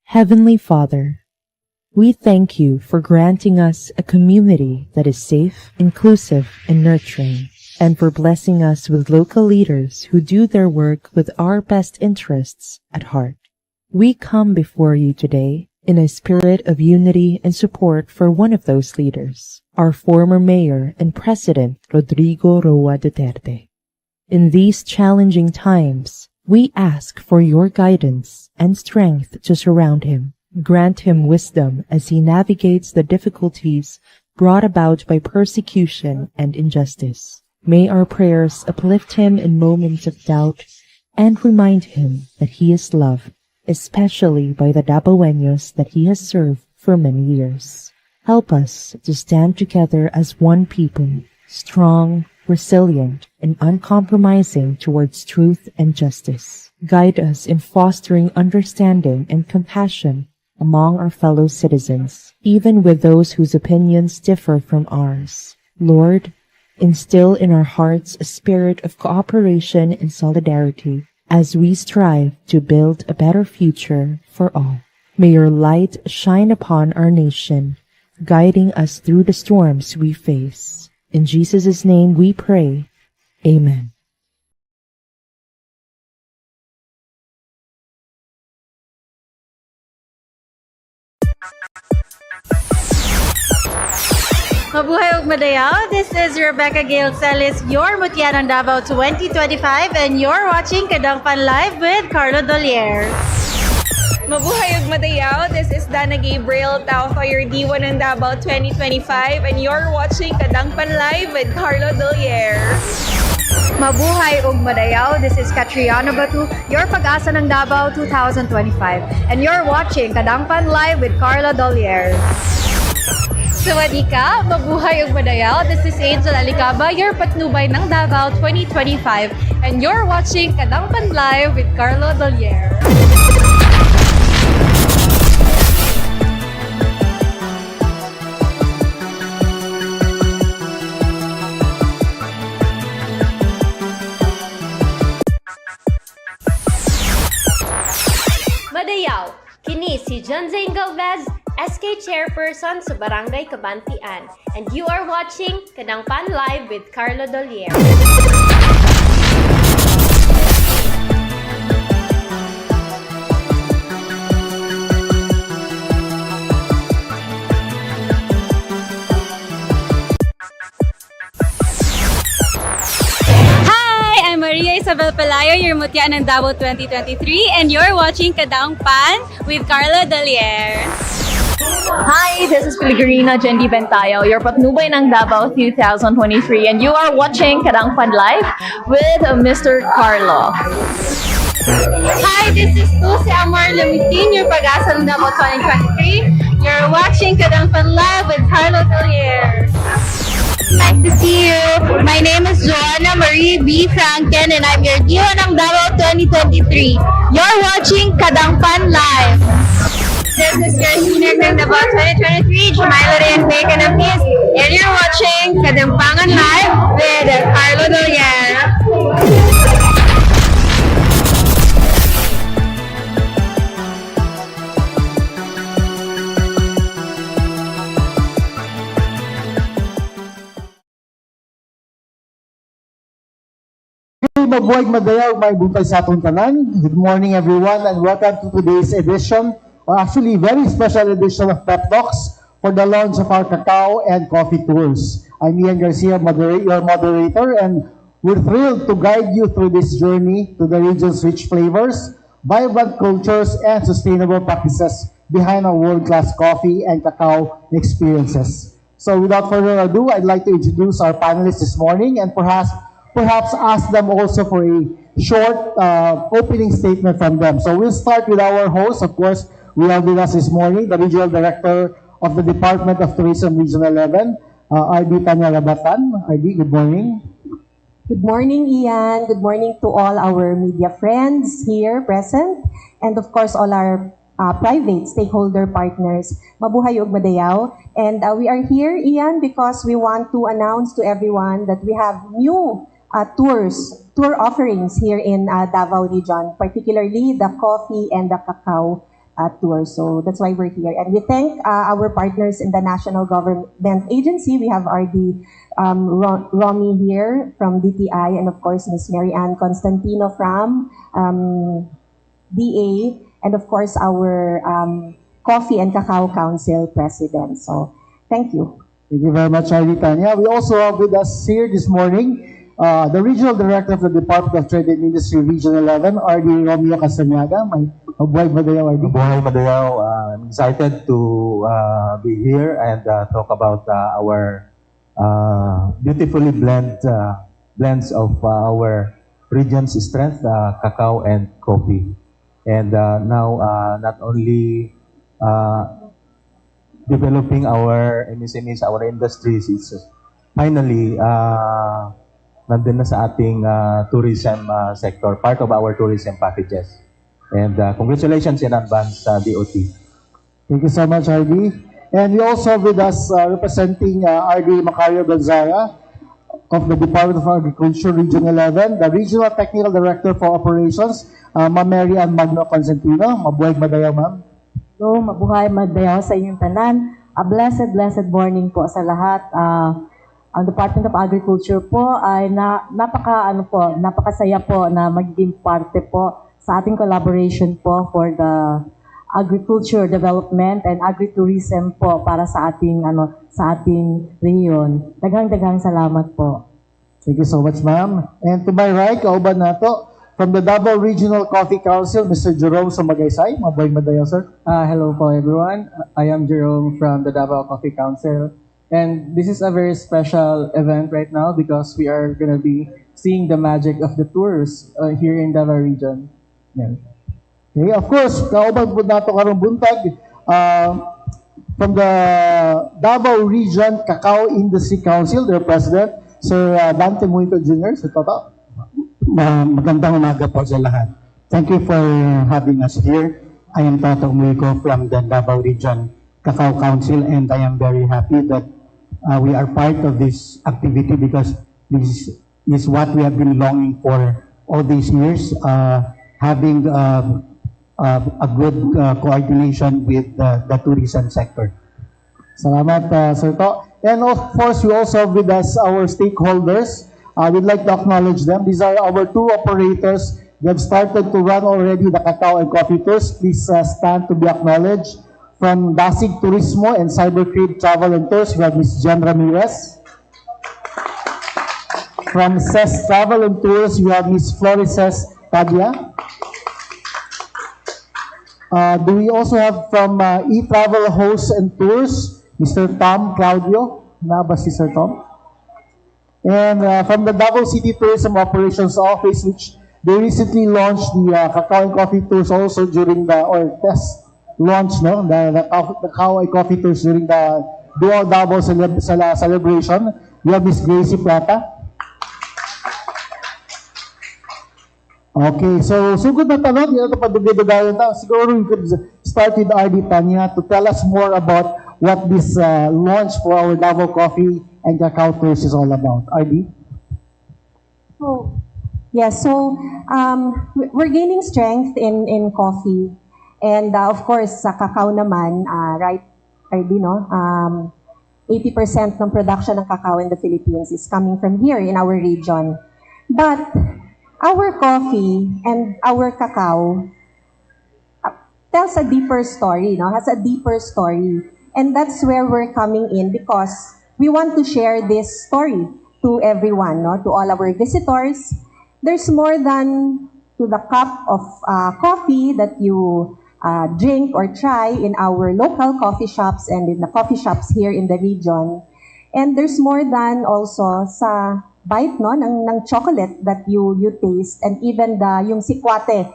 Heavenly Father, we thank you for granting us a community that is safe, inclusive, and nurturing, and for blessing us with local leaders who do their work with our best interests at heart. We come before you today in a spirit of unity and support for one of those leaders, our former Mayor and President, Rodrigo Roa Duterte. In these challenging times, we ask for your guidance and strength to surround him. Grant him wisdom as he navigates the difficulties brought about by persecution and injustice. May our prayers uplift him in moments of doubt and remind him that he is loved, especially by the Davaoeños that he has served for many years. Help us to stand together as one people, strong, resilient, and uncompromising towards truth and justice. Guide us in fostering understanding and compassion among our fellow citizens, even with those whose opinions differ from ours. Lord, instill in our hearts a spirit of cooperation and solidarity as we strive to build a better future for all. May your light shine upon our nation, guiding us through the storms we face. In Jesus' name we pray. Amen. Mabuhay ug madayaw, this is Rebecca Gail Celis, your Mutya ng Davao 2025, and you're watching Kadangpan Live with Carlo Dolier. Mabuhay ug madayaw, this is Dana Gabriel Taufa, your D1 ng Davao 2025, and you're watching Kadangpan Live with Carlo Dolier. Mabuhay ug madayaw, this is Catriona Batu, your Pag-asa ng Davao 2025, and you're watching Kadangpan Live with Carlo Dolier. Sawadee ka! Mabuhay ug madayaw, this is Angel Alicaba, your Patnubay ng Davao 2025, and you're watching Kadangpan Live with Carlo Dolier. Madayaw, kini si John Zane Galvez, SK Chairperson sa Barangay Cabantian, and you are watching Kadangpan Live with Carlo Dolier. Hi, I'm Maria Isabel Pelayo, your Mutya ng Davao 2023, and you're watching Kadangpan with Carlo Dolier. Hi, this is Piligrina Jendi Bentayo, your Patnubay ng Davao 2023, and you are watching Kadangpan Live with Mr. Carlo. Hi, this is Lucy Amor Lamitin, your Pag-asa ng Davao 2023. You're watching Kadangpan Live with Carlo Dolier. Nice to see you. My name is Joanna Marie B. Franken, and I'm your D1 ng Davao 2023. You're watching Kadangpan Live. This is your senior ng Davao 2023, Jumaila Reyes Canapis, and you're watching Kadangpan Live with Carlo Dolier. Mabuhay madayaw, may buntay sa atong tanan. Good morning everyone and welcome to today's edition, or actually very special edition of Pep Talks for the launch of our Cacao and Coffee Tours. I'm Ray Garcia, your moderator, and we're thrilled to guide you through this journey to the region's rich flavors, vibrant cultures, and sustainable practices behind our world-class coffee and cacao experiences. So without further ado, I'd like to introduce our panelists this morning and perhaps ask them also for a short opening statement from them. So we'll start with our host. Of course, we have with us this morning the Regional Director of the Department of Tourism Region 11, RD TANYA RABAT-TAN. RD, good morning. Good morning, Ian. Good morning to all our media friends here present, and of course all our private stakeholder partners. Mabuhay ug madayaw. And we are here, Ian, because we want to announce to everyone that we have new tour offerings here in Davao region, particularly the coffee and the cacao tour. So that's why we're here. And we thank our partners in the national government agency. We have RD Romy here from DTI, and of course, Miss Mary Ann Constantino from DA, and of course, our Coffee and Cacao Council President. So thank you. Thank you very much, Tanya. We also have with us here this morning the Regional Director of the Department of Trade and Industry, Region 11, RD Romeo CASTAñaga. Mabuhay Madayaw, RD. Mabuhay Madayaw. I'm excited to be here and talk about our beautifully blends of our region's strength, cacao and coffee. And now, not only developing our MSMEs, our industries, it's finally nandun na sa ating tourism sector, part of our tourism packages. And congratulations in advance, DOT. Thank you so much, RD. And we also have with us representing RD Macario Gonzaga of the Department of Agriculture, Region 11, the Regional Technical Director for Operations, Ma'am Mary Ann Magno Constantino. Mabuhay Madayaw, ma'am. So, mabuhay Madayaw sa inyong tanan. A blessed morning po sa lahat. Ang Department of Agriculture po ay napakasaya po na magiging parte po sa ating collaboration po for the agriculture development and agritourism po para sa ating rehiyon. Daghang salamat po. Thank you so much, ma'am. And to my right, kauban nato from the Davao Regional Coffee Council, Mr. Jerome Sumagaysay. Mabuhay Madayaw, sir. Hello po everyone. I am Jerome from the Davao Coffee Council. And this is a very special event right now because we are going to be seeing the magic of the tours here in Davao region. Yeah. Okay, of course, kauban po nato karong buntag from the Davao Region Cacao Industry Council, their president, Sir Dante MUYCO Jr. Sir Toto. Magandang umaga po sa lahat. Thank you for having us here. I am Toto MUYCO from the Davao Region Cacao Council, and I am very happy that we are part of this activity because this is what we have been longing for all these years, having a good coordination with the tourism sector. Salamat, Sir To. And of course, we also have with us our stakeholders. We'd like to acknowledge them. These are our two operators. They have started to run already the cacao and coffee tours. Please stand to be acknowledged. From Dasig Turismo and Cybercreed Travel and Tours, we have Ms. Jen Ramirez. From CES Travel and Tours, we have Ms. Florices Padilla. Do we also have from E-Travel Hosts and Tours, Mr. Tom Claudio? Naba si Sir Tom? And from the Davao City Tourism Operations Office, which they recently launched the Cacao and Coffee Tours also during the, or test launch, no? The Cacao and Coffee Tours during the Dual Davao celebration. We have Miss Gracie Plata. Okay, so sugod na tanong, yun ito padugidugayon ta. Siguro we could start with RD Tanya to tell us more about what this launch for our Davao Coffee and Cacao Tours is all about. RD? Oh, yeah, so we're gaining strength in coffee. And of course, sa cacao naman, right, RD, no? 80% ng production ng cacao in the Philippines is coming from here in our region. But our coffee and our cacao tells a deeper story, no? Has a deeper story. And that's where we're coming in because we want to share this story to everyone, no? To all our visitors. There's more than to the cup of coffee that you drink or try in our local coffee shops and in the coffee shops here in the region. And there's more than also sa bite, no, ng chocolate that you taste, and even yung sikwate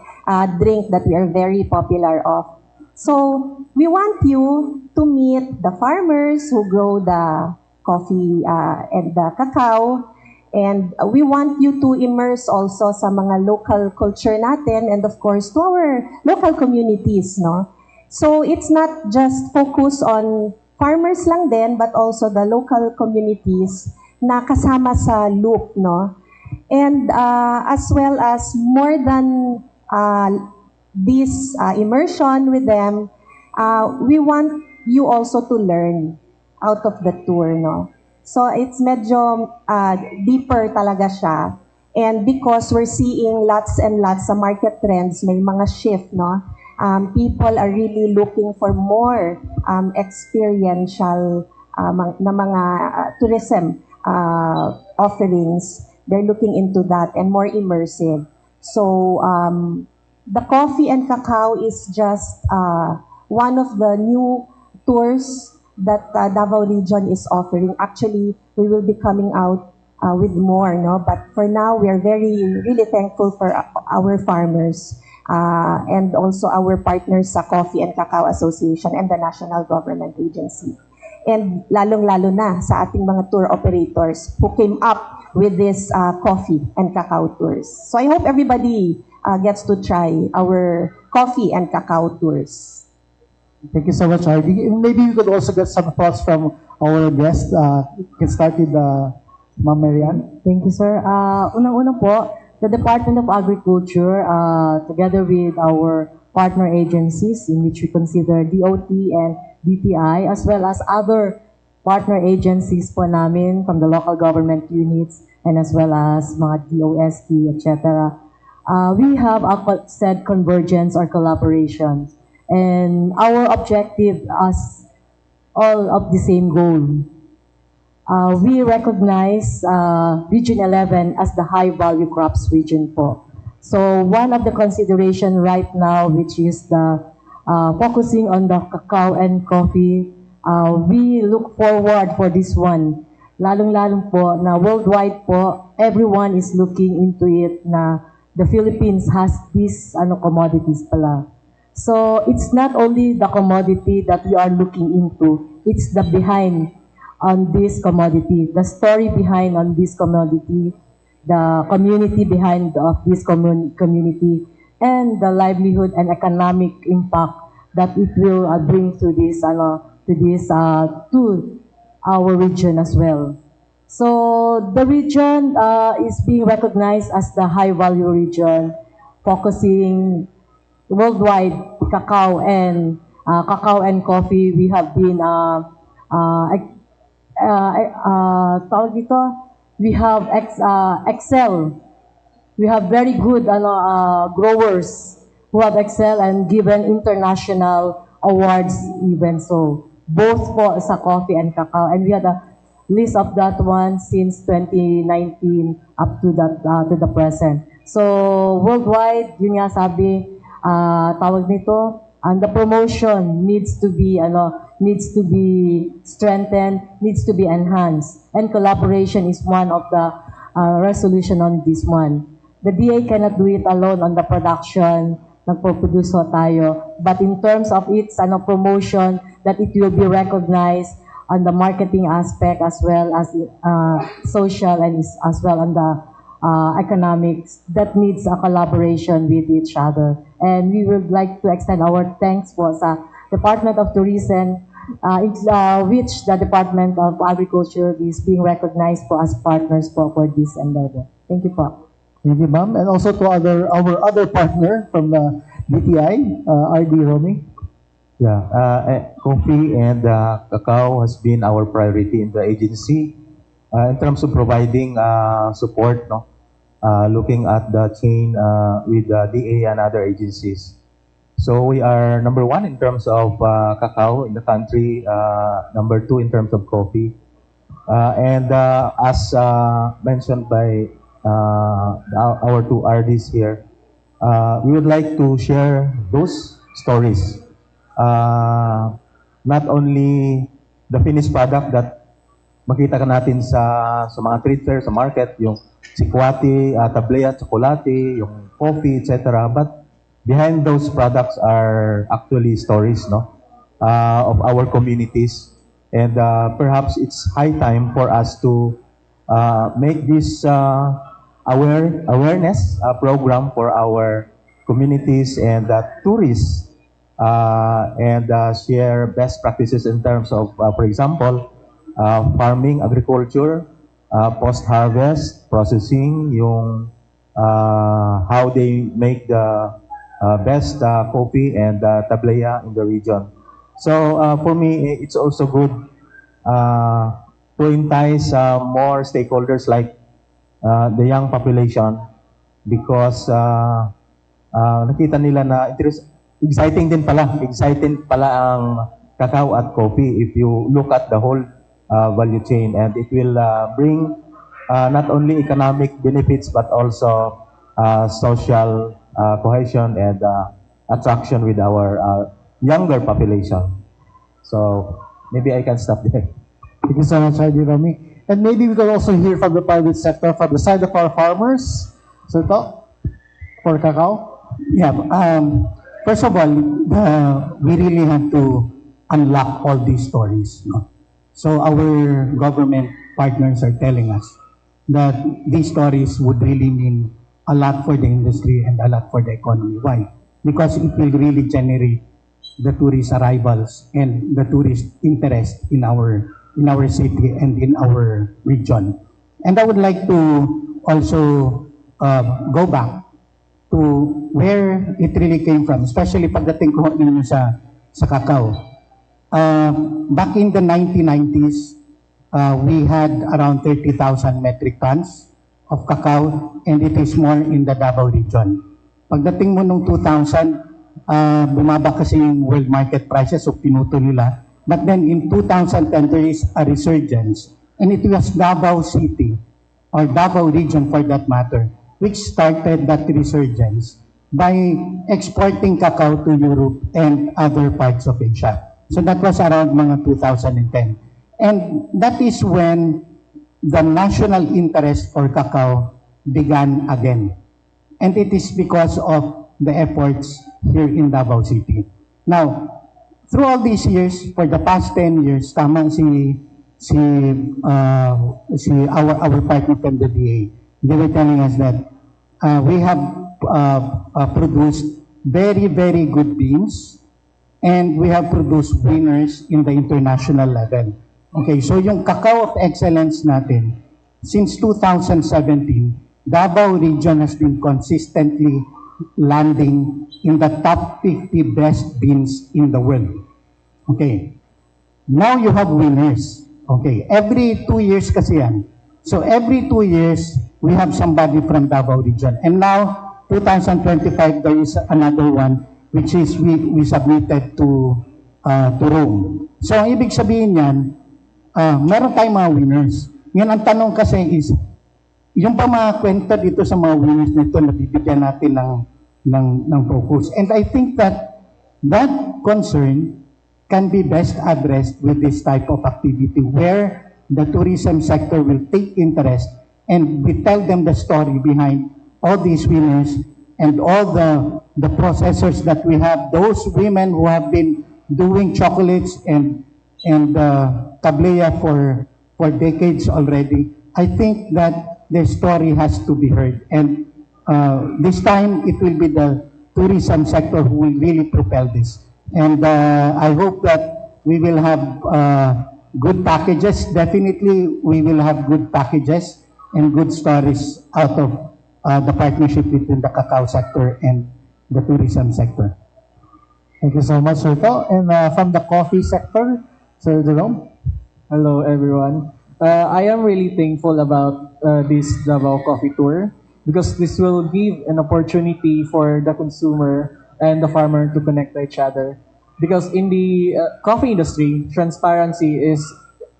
drink that we are very popular of. So we want you to meet the farmers who grow the coffee and the cacao. And we want you to immerse also sa mga local culture natin and of course to our local communities, no? So it's not just focus on farmers lang din, but also the local communities na kasama sa loop, no? And as well as more than this immersion with them, we want you also to learn out of the tour, no? So it's medyo deeper talaga siya. And because we're seeing lots and lots sa market trends, may mga shift, no? People are really looking for more experiential na mga tourism offerings. They're looking into that and more immersive. So the coffee and cacao is just one of the new tours that Davao region is offering. Actually, we will be coming out with more, no? But for now, we are really thankful for our farmers and also our partners sa Coffee and Cacao Association and the National Government Agency. And lalong-lalo na sa ating mga tour operators who came up with this coffee and cacao tours. So I hope everybody gets to try our coffee and cacao tours. Thank you so much, Hardy. Maybe we could also get some thoughts from our guest. We can start with Ma'am Marian. Thank you, sir. Unang-una po, the Department of Agriculture, together with our partner agencies in which we consider DOT and DTI, as well as other partner agencies po namin from the local government units and as well as mga DOST, etc. We have said convergence or collaboration. And our objective as all of the same goal. We recognize Region 11 as the high value crops region po. So one of the consideration right now, which is the focusing on the cacao and coffee, we look forward for this one. Lalong-lalong po na worldwide po, everyone is looking into it na the Philippines has these commodities pala. So it's not only the commodity that we are looking into, it's the behind on this commodity, the story behind on this commodity, the community behind of this community, and the livelihood and economic impact that it will bring to this to our region as well. So the region is being recognized as the high value region, focusing worldwide cacao and coffee. We have been we have excel. We have very good growers who have excelled and given international awards even so, both for sa coffee and cacao. And we had a list of that one since 2019 up to the present. So worldwide, yun nga sabi, tawag nito, and the promotion needs to be strengthened, needs to be enhanced, and collaboration is one of the resolution on this one. The DA cannot do it alone on the production, nagpo-produce tayo, but in terms of its promotion, that it will be recognized on the marketing aspect as well as social and as well on the economics, that needs a collaboration with each other. And we would like to extend our thanks po sa Department of Tourism, which the Department of Agriculture is being recognized po as partners po for this endeavor. Thank you po. Thank you, ma'am. And also to our other partner from the DTI, RD Rome. Yeah, coffee and cacao has been our priority in the agency in terms of providing support, no? Looking at the chain with the DA and other agencies. So we are number one in terms of cacao in the country, number two in terms of coffee. And as mentioned by our two RDs here, we would like to share those stories. Not only the finished product that makita ka natin sa mga trade fair, sa market, yung sikwati, tablea, tsokolate, yung coffee, etc. But behind those products are actually stories, no, of our communities. And perhaps it's high time for us to make this awareness program for our communities and tourists and share best practices in terms of, for example, farming, agriculture, post-harvest, processing, yung how they make the best coffee and tablea in the region. So for me, it's also good to entice more stakeholders like the young population because nakita nila na exciting pala ang cacao at coffee if you look at the whole value chain, and it will bring not only economic benefits but also social cohesion and attraction with our younger population. So maybe I can stop there. Thank you so much, Jerome. And maybe we can also hear from the private sector, from the side of our farmers. So ito, for cacao. Yeah, first of all, we really have to unlock all these stories. No? So our government partners are telling us that these stories would really mean a lot for the industry and a lot for the economy. Why? Because it will really generate the tourist arrivals and the tourist interest in our city and in our region. And I would like to also go back to where it really came from, especially pagdating ko ninyo sa cacao. Back in the 1990s, we had around 30,000 metric tons of cacao, and it is more in the Davao region. Pagdating mo nung 2000, bumaba kasi yung world market prices, so pinuto nila. But then in 2010, there is a resurgence, and it was Davao City, or Davao region for that matter, which started that resurgence by exporting cacao to Europe and other parts of Asia. So that was around mga 2010. And that is when the national interest for cacao began again. And it is because of the efforts here in Davao City. Now, through all these years, for the past 10 years, tama our partner from the DA, they were telling us that we have produced very, very good beans, and we have produced winners in the international level. Okay, so yung Cacao of Excellence natin, since 2017, Davao region has been consistently landing in the top 50 best beans in the world. Okay, now you have winners. Okay, every 2 years kasi yan. So every 2 years, we have somebody from Davao region. And now, 2025, there is another one, which is we submitted to Rome. So ang ibig sabihin yan, meron tayong mga winners. Ngayon, ang tanong kasi is, yung pa mga kwento dito sa mga winners nito, nabibigyan natin ng focus. And I think that concern can be best addressed with this type of activity where the tourism sector will take interest and we tell them the story behind all these winners and all the processors that we have, those women who have been doing chocolates and tablea for decades already. I think that their story has to be heard, and this time it will be the tourism sector who will really propel this. And I hope that we will have good packages. Definitely, we will have good packages and good stories out of the partnership between the cacao sector and the tourism sector. Thank you so much, Sir To. And from the coffee sector, Sir Jerome. Hello, everyone. I am really thankful about this Davao Coffee Tour because this will give an opportunity for the consumer and the farmer to connect to each other. Because in the coffee industry, transparency is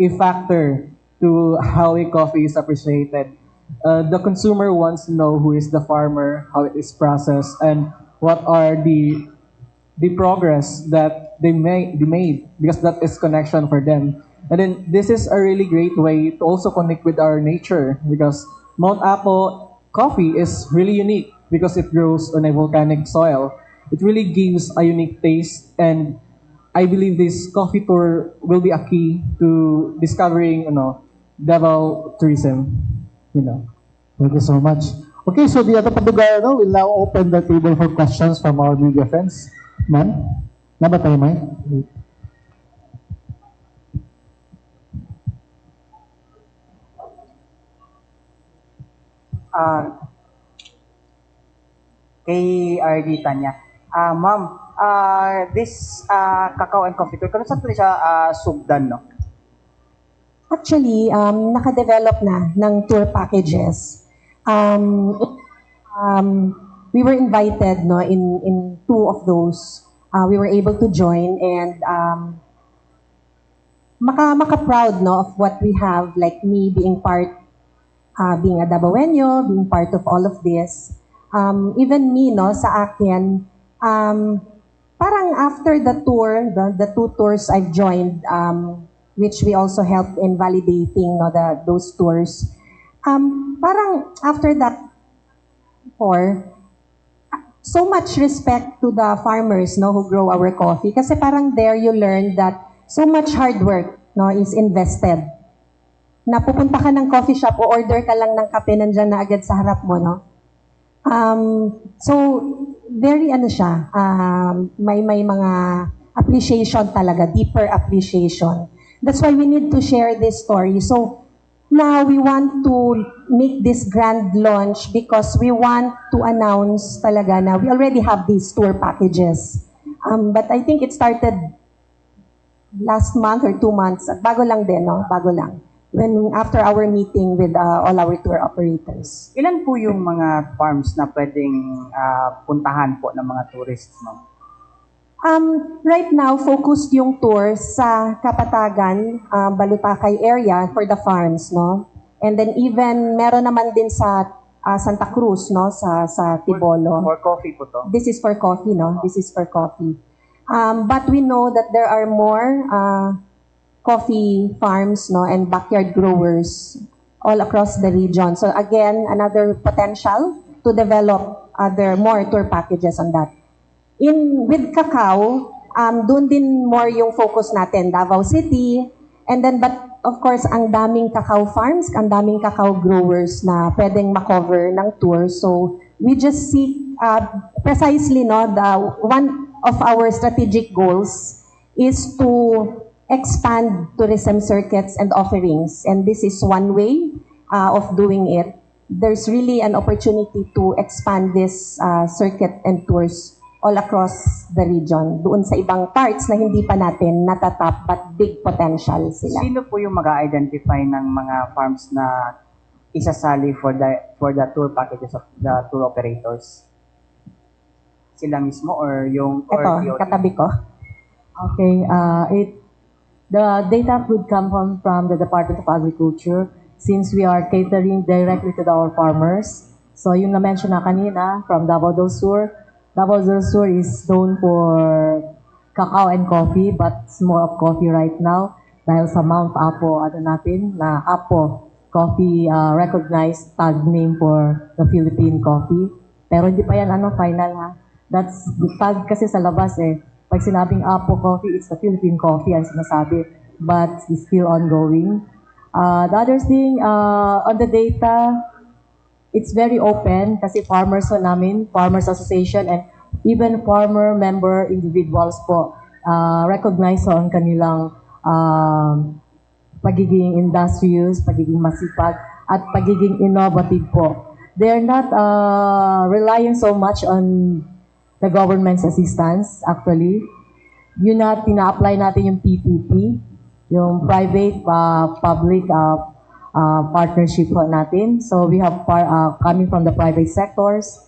a factor to how a coffee is appreciated. The consumer wants to know who is the farmer, how it is processed, and what are the progress that they made, because that is connection for them. And then this is a really great way to also connect with our nature, because Mount Apo coffee is really unique because it grows on a volcanic soil. It really gives a unique taste, and I believe this coffee tour will be a key to discovering, Davao tourism. Thank you so much. Okay, so the other Padugar will now open the table for questions from our media friends. Ma'am, naba tayo, May? Kay RD Tanya. Ma'am, this cacao and coffee tour, kano sa ito siya sugdan, no? Actually, naka-develop na ng tour packages. We were invited no in two of those. We were able to join and maka-proud no of what we have, like me being part, being a Dabawenyo, being part of all of this. Even me no sa akin, parang after the tour, the two tours I've joined, which we also helped in validating no those tours. Parang after that tour, so much respect to the farmers no who grow our coffee kasi parang there you learn that so much hard work no is invested. Napupunta ka ng coffee shop o order ka lang ng kape nandiyan na agad sa harap mo no. So very ano siya, may mga appreciation talaga, deeper appreciation. That's why we need to share this story. So now we want to make this grand launch because we want to announce talaga na we already have these tour packages. But I think it started last month or 2 months. Bago lang din, no? Bago lang. After our meeting with all our tour operators. Ilan po yung mga farms na pwedeng puntahan po ng mga tourists, ma'am? Right now, focused yung tour sa Kapatagan, Balutakay area for the farms, no? And then even meron naman din sa Santa Cruz, no? Sa Tibolo. For coffee po to? This is for coffee, no? This is for coffee. But we know that there are more coffee farms, no? And backyard growers all across the region. So again, another potential to develop more tour packages on that. With Cacao, doon din more yung focus natin, Davao City, and then but of course, ang daming cacao farms, ang daming cacao growers na pwedeng makover ng tour. So we just seek precisely no, one of our strategic goals is to expand tourism circuits and offerings, and this is one way of doing it. There's really an opportunity to expand this circuit and tours all across the region, doon sa ibang parts na hindi pa natin natatap but big potential sila. Sino po yung mag-identify ng mga farms na isasali for the tour packages of the tour operators? Sila mismo or yung Ito, katabi ko. Okay, the data could come from the Department of Agriculture since we are catering directly to our farmers. So yung na-mention na kanina from Davao del Sur, Davao del Sur is known for cacao and coffee, but it's more of coffee right now dahil sa Mount Apo, natin, na Apo Coffee recognized tag name for the Philippine coffee. Pero hindi pa yan final ha. That's the tag kasi sa labas eh. Pag sinabing Apo Coffee, it's the Philippine coffee ang sinasabi, but it's still ongoing. The other thing, on the data, it's very open kasi farmers po namin, farmers association, and even farmer member individuals po recognize ang kanilang pagiging industrious, pagiging masipag, at pagiging innovative po. They're not relying so much on the government's assistance, actually. Yun na, tina-apply natin yung PPP, yung private-public partnership po natin. So we have coming from the private sectors,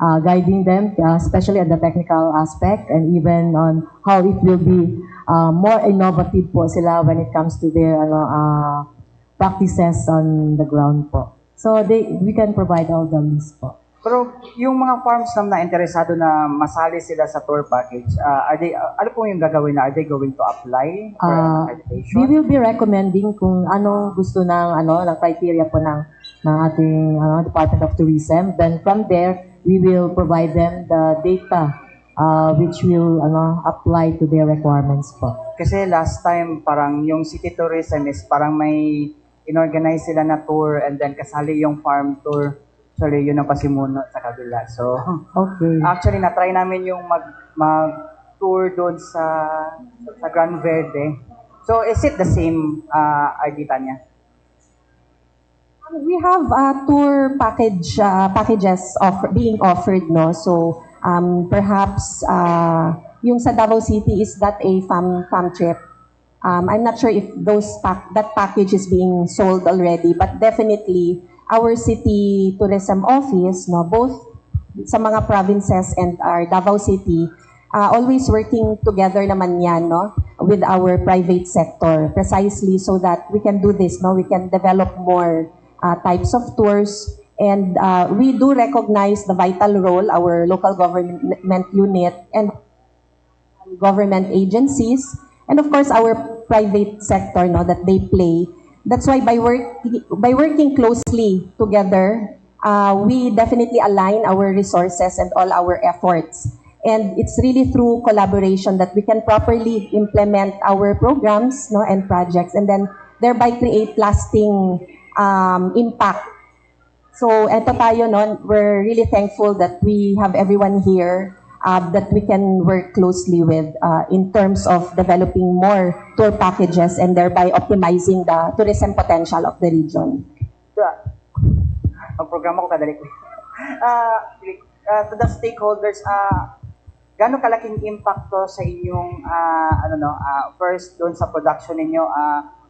guiding them, especially on the technical aspect and even on how it will be more innovative po sila when it comes to their practices on the ground po. So we can provide all the links po. Pero yung mga farms na interesado na masali sila sa tour package, ano po yung gagawin na? Are they going to apply for accreditation? We will be recommending kung ano gusto ng criteria po ng ating Department of Tourism. Then from there, we will provide them the data which will apply to their requirements po. Kasi last time parang yung city tourism is parang may inorganize sila na tour and then kasali yung farm tour. Actually, yun ang pasimuno sa kabila. So, okay. Actually, na-try namin yung mag-tour doon sa Gran Verde. So, is it the same, Tanya? We have tour packages being offered, no? So, Perhaps yung sa Davao City, is that a farm trip? I'm not sure if that package is being sold already, but definitely our city tourism office, no, both sa mga provinces and our Davao City, always working together naman yan, no, with our private sector, precisely so that we can do this, no, we can develop more types of tours, and we do recognize the vital role our local government unit and government agencies, and of course our private sector, no, that they play. That's why by working closely together, we definitely align our resources and all our efforts. And it's really through collaboration that we can properly implement our programs, no, and projects, and then thereby create lasting impact. So eto tayo, no, we're really thankful that we have everyone here that we can work closely with in terms of developing more tour packages and thereby optimizing the tourism potential of the region. Ang programa ko kadali ko. To the stakeholders, gaano kalaking impact to sa inyong first doon sa production ninyo?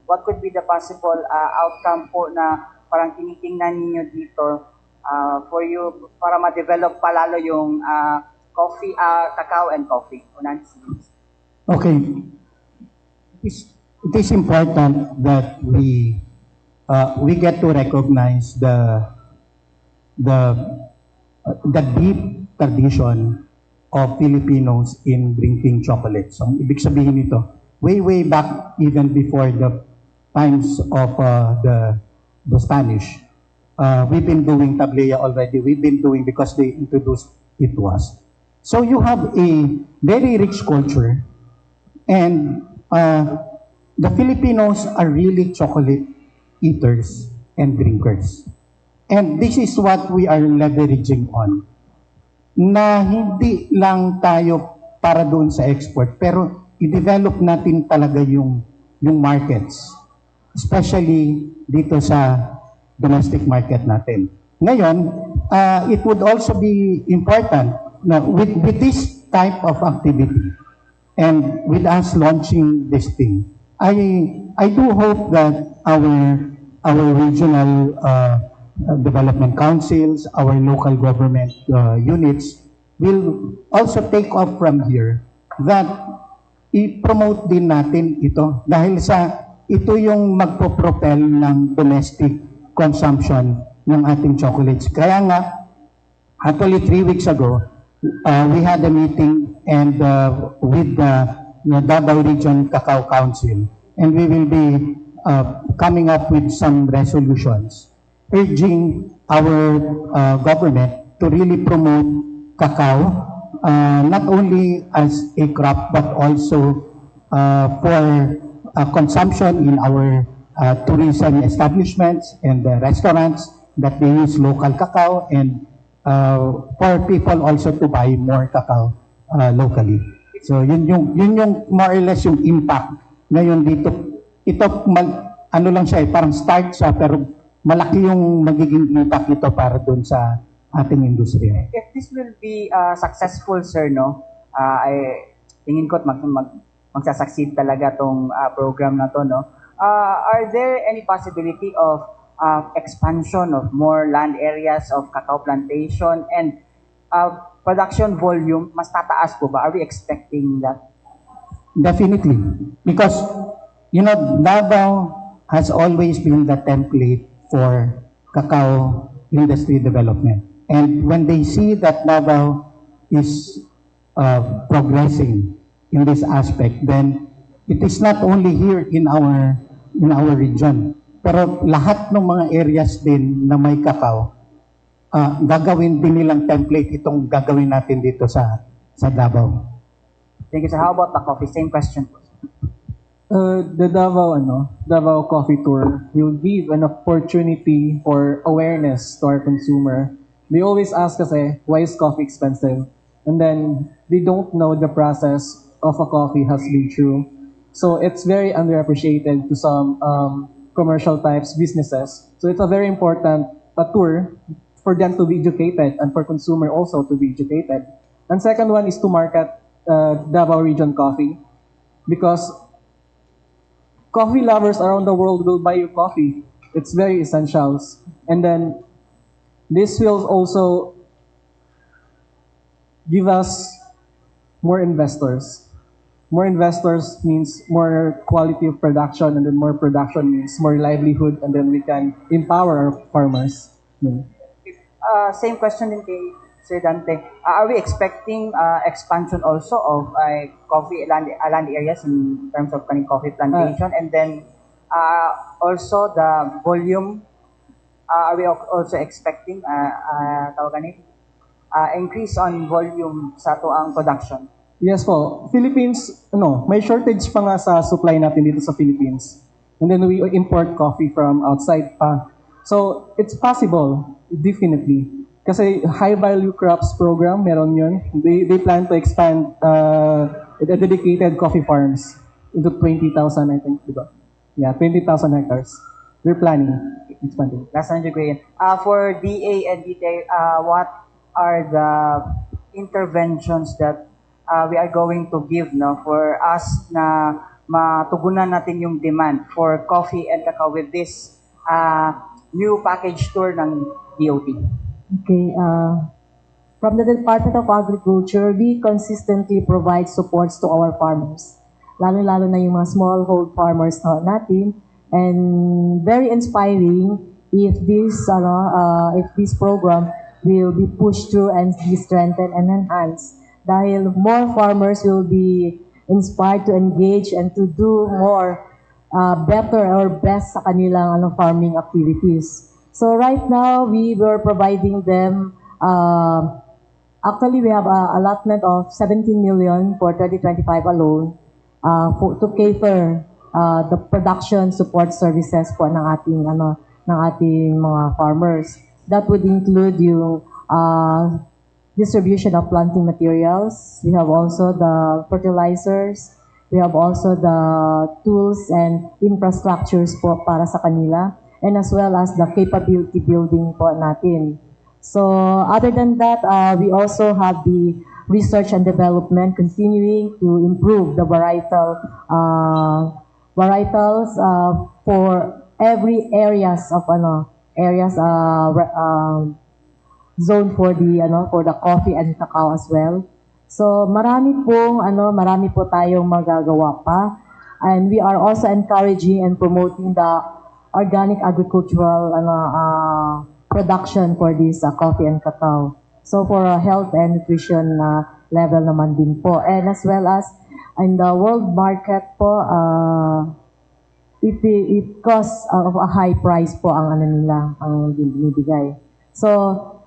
What could be the possible outcome po na parang tinitingnan niyo dito for you para ma-develop palalo yung coffee, cacao and coffee? Okay. It is important that we get to recognize the deep tradition of Filipinos in drinking chocolates. So, ibig sabihin nito, way back even before the times of the Spanish, we've been doing tablea already. We've been doing because they introduced it to us. So you have a very rich culture, and the Filipinos are really chocolate eaters and drinkers. And this is what we are leveraging on. Na hindi lang tayo para doon sa export, pero i-develop natin talaga yung markets, especially dito sa domestic market natin. Ngayon, it would also be important na with this type of activity and with us launching this thing, I do hope that our regional development councils, our local government units will also take off from here, that i-promote din natin ito dahil sa ito yung magpo-propel ng domestic consumption ng ating chocolates. Kaya nga, actually 3 weeks ago, we had a meeting and with the Davao Region Cacao Council, and we will be coming up with some resolutions urging our government to really promote cacao, not only as a crop but also for consumption in our tourism establishments and restaurants, that they use local cacao, and for people also to buy more cacao locally. So yun yung more or less yung impact ngayon dito. Ito ano lang siya, parang start siya, pero malaki yung magiging impact nito para doon sa ating industriya. If this will be successful, sir, no, tingin ko magsasucceed talaga tong program na to, no. Are there any possibility of expansion of more land areas of cacao plantation and production volume? Mas tataas po ba? Are we expecting that? Definitely, because Davao has always been the template for cacao industry development, and when they see that Davao is progressing in this aspect, then it is not only here in our region, pero lahat ng mga areas din na may cacao, gagawin din nilang template itong gagawin natin dito sa Davao. Thank you, sir. How about the coffee? Same question. The Davao Coffee Tour will give an opportunity for awareness to our consumer. They always ask us, why is coffee expensive? And then they don't know the process of a coffee has been through. So it's very underappreciated to some commercial types businesses. So it's a very important tour for them to be educated and for consumer also to be educated. And second one is to market Davao region coffee, because coffee lovers around the world will buy your coffee. It's very essential. And then this will also give us more investors. More investors means more quality of production, and then more production means more livelihood, and then we can empower our farmers. Yeah. Same question din kay Sir Dante. Are we expecting expansion also of coffee land areas in terms of coffee plantation, and then also the volume? Are we also expecting increase on volume sa ang production? Yes po. Philippines, may shortage pa nga sa supply natin dito sa Philippines. And then we import coffee from outside pa. So, it's possible, definitely. Kasi high value crops program, meron yun. They plan to expand the dedicated coffee farms into 20,000, I think, diba? Yeah, 20,000 hectares. They're planning expanding. Last time, for DA and DTA, what are the interventions that we are going to give for us na matugunan natin yung demand for coffee and cacao with this new package tour ng DOT? Okay, from the Department of Agriculture, we consistently provide supports to our farmers. Lalo-lalo na yung mga smallhold farmers natin. And very inspiring if this program will be pushed through and be strengthened and enhanced. Dahil more farmers will be inspired to engage and to do more better or best sa kanilang farming activities. So right now, we were providing them, actually we have a allotment of 17 million for 2025 alone to cater the production support services po ng ating mga farmers. That would include yung distribution of planting materials. We have also the fertilizers. We have also the tools and infrastructures po para sa kanila, and as well as the capability building po natin. So other than that, we also have the research and development continuing to improve the varietals for every areas of zone for the coffee and cacao as well. So marami po tayong magagawa pa, and we are also encouraging and promoting the organic agricultural production for this coffee and cacao. So for health and nutrition level naman din po, and as well as in the world market po, it costs of a high price po ang binibigay. So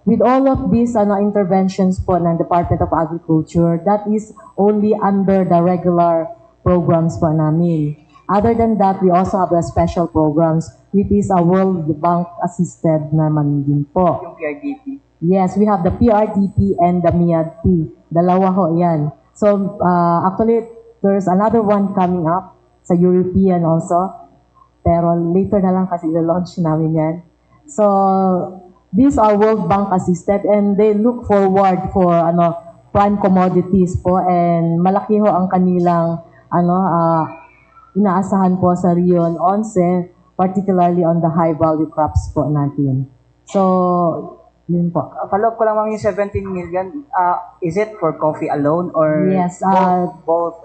with all of these interventions po ng Department of Agriculture, that is only under the regular programs po namin. Other than that, we also have the special programs, which is a World Bank assisted naman din po. Yung PRDP? Yes, we have the PRDP and the MIADP. Dalawa ho yan. So actually, there's another one coming up sa European also. Pero later na lang kasi i-launch namin yan. So these are World Bank assisted, and they look forward for prime commodities po, and malaki ho ang kanilang inaasahan po sa Region 11, particularly on the high value crops po natin. So yun po. Follow-up ko lang yung 17 million, is it for coffee alone or yes, both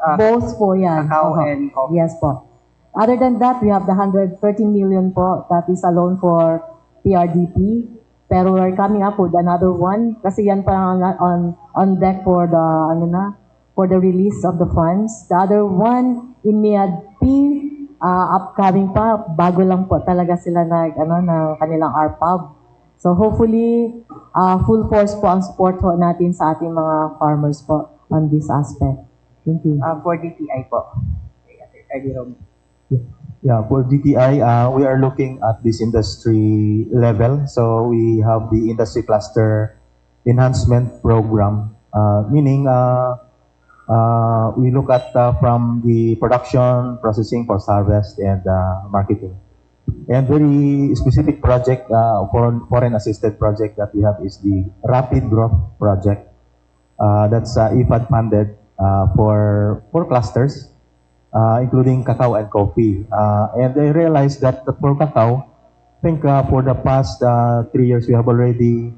po yan. Cacao and coffee? Yes po. Other than that, we have the 113 million po, that is alone for PRDP. Pero we're coming up with another one kasi yan pa on deck for the release of the funds. The other one in MIADP, upcoming pa, bago lang po talaga sila ng kanilang RPAB. So hopefully full force po ang support po natin sa ating mga farmers po on this aspect. Thank you. For DTI po. GEROME. Yeah, for DTI, we are looking at this industry level. So we have the industry cluster enhancement program, meaning we look at from the production, processing, post-harvest, and marketing. And very specific project, foreign assisted project that we have is the Rapid Growth Project. that's IFAD funded for 4 clusters, including cacao and coffee. And I realized that for cacao, I think for the past 3 years, we have already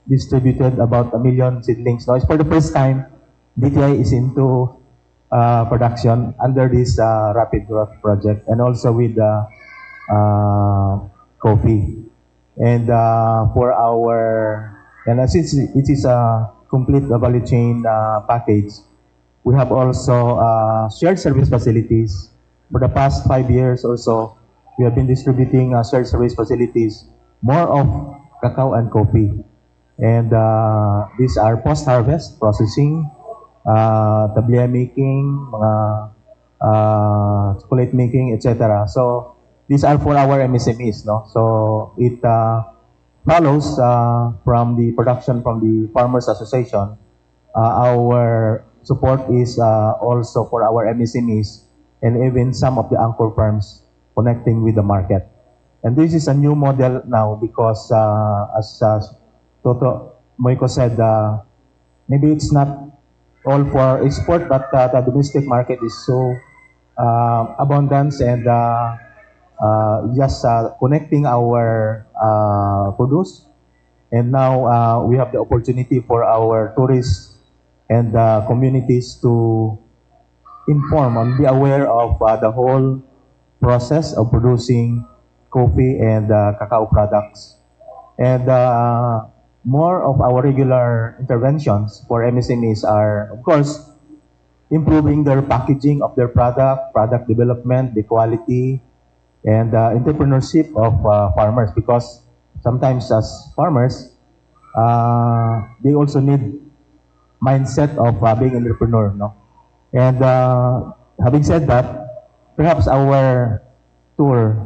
distributed about 1 million seedlings. Now, it's for the first time, DTI is into production under this rapid growth project, and also with coffee. And for our, and since it is a complete value chain package, we have also shared service facilities. For the past 5 years or so, we have been distributing shared service facilities, more of cacao and coffee. And these are post-harvest processing, tablia making, chocolate making, etc. So these are for our MSMEs, no? So it follows from the production from the Farmers Association. Our support is also for our MSMEs and even some of the anchor firms connecting with the market. And this is a new model now because as Toto MUYCO said, maybe it's not all for export, but the domestic market is so abundant, and just connecting our produce. And now we have the opportunity for our tourists and communities to inform and be aware of the whole process of producing coffee and cacao products. And more of our regular interventions for MSMEs are, of course, improving their packaging of their product development, the quality, and entrepreneurship of farmers, because sometimes as farmers, they also need mindset of being entrepreneur, no? And having said that, perhaps our tour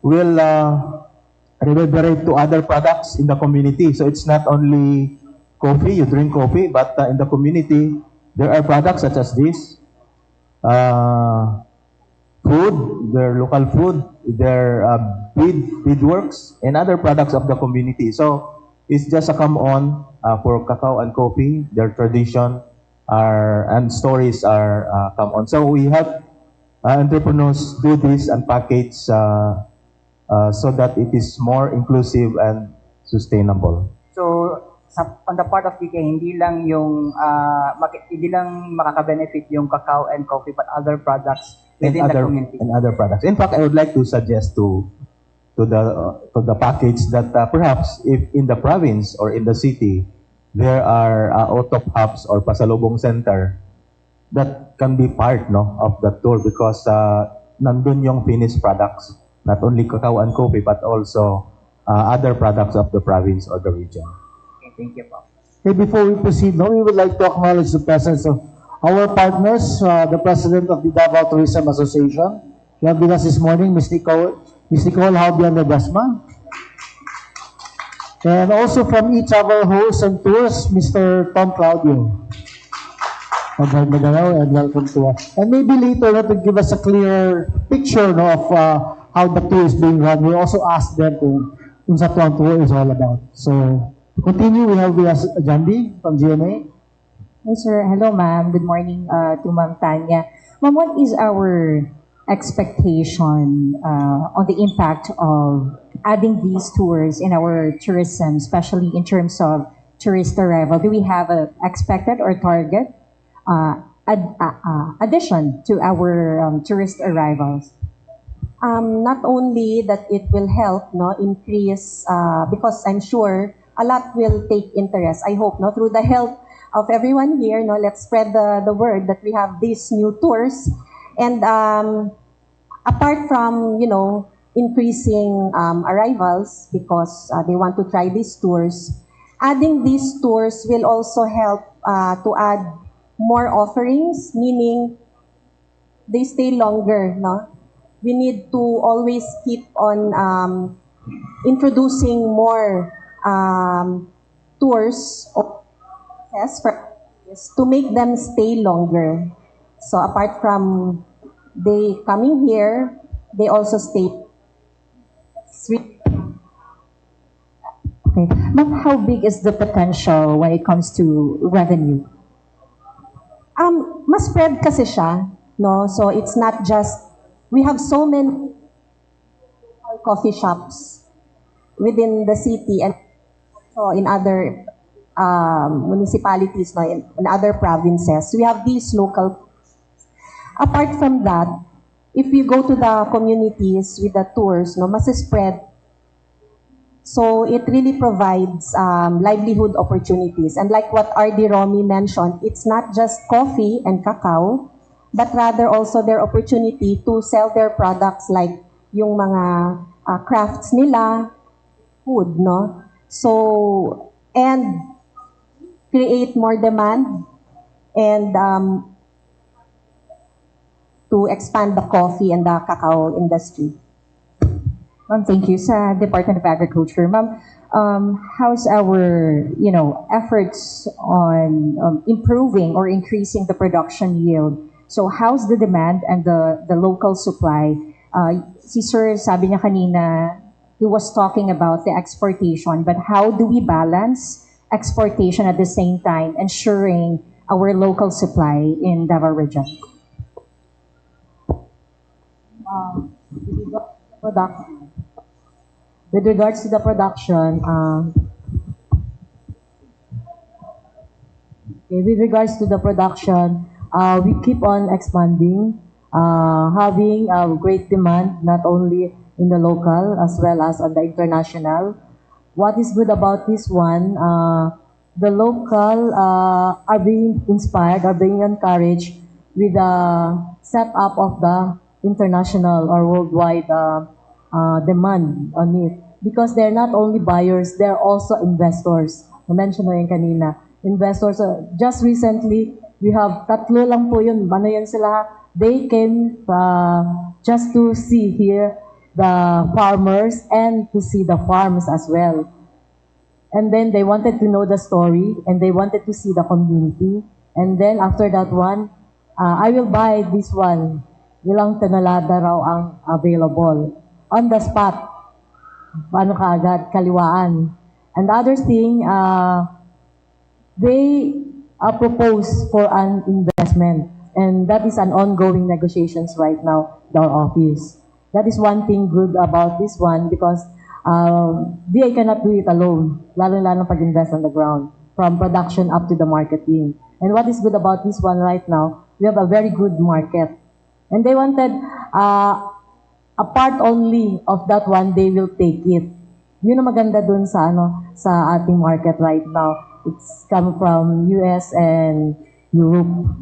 will reverberate to other products in the community. So it's not only coffee, you drink coffee, but in the community, there are products such as this, food, their local food, their beadworks, and other products of the community. So it's just a come on for cacao and coffee. Their tradition and stories are come on. So we have entrepreneurs do this and package so that it is more inclusive and sustainable. So on the part of DK, hindi lang makaka-benefit yung cacao and coffee, but other products within the community. And other products. In fact, I would like to suggest to the package that perhaps if in the province or in the city there are OTOP hubs or pasalubong center, that can be part, no, of the tour, because nandun yung finished products, not only cacao and coffee, but also other products of the province or the region. Okay, thank you, po. Okay, before we proceed, we would like to acknowledge the presence of our partners, the president of the Davao Tourism Association. We have with us this morning, Ms. Nicole Haubian Ledesma. And also from each of our hosts and tours, Mr. Tom Claudio. And welcome to us. And maybe later to give us a clearer picture, no, of how the tour is being run. We also asked them kung sa tour is all about. So, to continue, we have with us Jandy from GMA. Yes, sir. Hello, ma'am. Good morning to Ma'am Tanya. Ma'am, what is our expectation on the impact of adding these tours in our tourism, especially in terms of tourist arrival? Do we have a expected or target addition to our tourist arrivals? Not only that it will help, no, increase, because I'm sure a lot will take interest. I hope, no, through the help of everyone here, no, let's spread the word that we have these new tours. And apart from, increasing arrivals because they want to try these tours, adding these tours will also help to add more offerings, meaning they stay longer, no? We need to always keep on introducing more tours to make them stay longer. So apart from they coming here, they also stay. Okay. Ma'am, how big is the potential when it comes to revenue? Mas spread kasi siya, no? So it's not just, we have so many coffee shops within the city and so in other municipalities, no, in other provinces. We have these local. Apart from that, if you go to the communities with the tours, no, mas spread. So it really provides livelihood opportunities. And like what RD Romy mentioned, it's not just coffee and cacao, but rather also their opportunity to sell their products like yung mga crafts nila, food, no? So, and create more demand and to expand the coffee and the cacao industry. Ma'am, thank you. Sa Department of Agriculture, ma'am, how's our, efforts on improving or increasing the production yield? So how's the demand and the local supply? Si Sir, sabi niya kanina, he was talking about the exportation, but how do we balance exportation at the same time, ensuring our local supply in Davao region? With regards to the production, we keep on expanding, having a great demand not only in the local as well as on the international. What is good about this one, the local are being inspired, are being encouraged with the setup of the international or worldwide demand on it. Because they're not only buyers, they're also investors. Na-mention mo yun kanina. Investors, just recently, we have tatlo lang po yun. Ano yan sila? They came just to see here the farmers and to see the farms as well. And then they wanted to know the story and they wanted to see the community. And then after that one, I will buy this one. Ilang tonelada raw ang available. On the spot. Paano kaagad? Kaliwaan. And the other thing, they propose for an investment. And that is an ongoing negotiations right now with our office. That is one thing good about this one because DA cannot do it alone, lalo-lalo pag-invest on the ground, from production up to the marketing. And what is good about this one right now, we have a very good market. And they wanted a part only of that one, they will take it. Yun ang maganda dun sa sa ating market right now. It's come from US and Europe.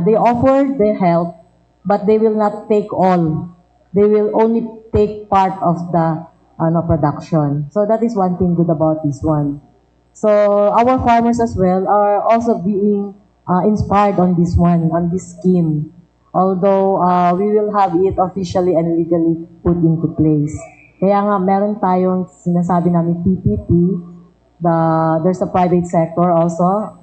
They offer their help, but they will not take all. They will only take part of the production. So that is one thing good about this one. So our farmers as well are also being inspired on this one, on this scheme. Although we will have it officially and legally put into place. Kaya nga meron tayong sinasabi namin PEP, there's a private sector also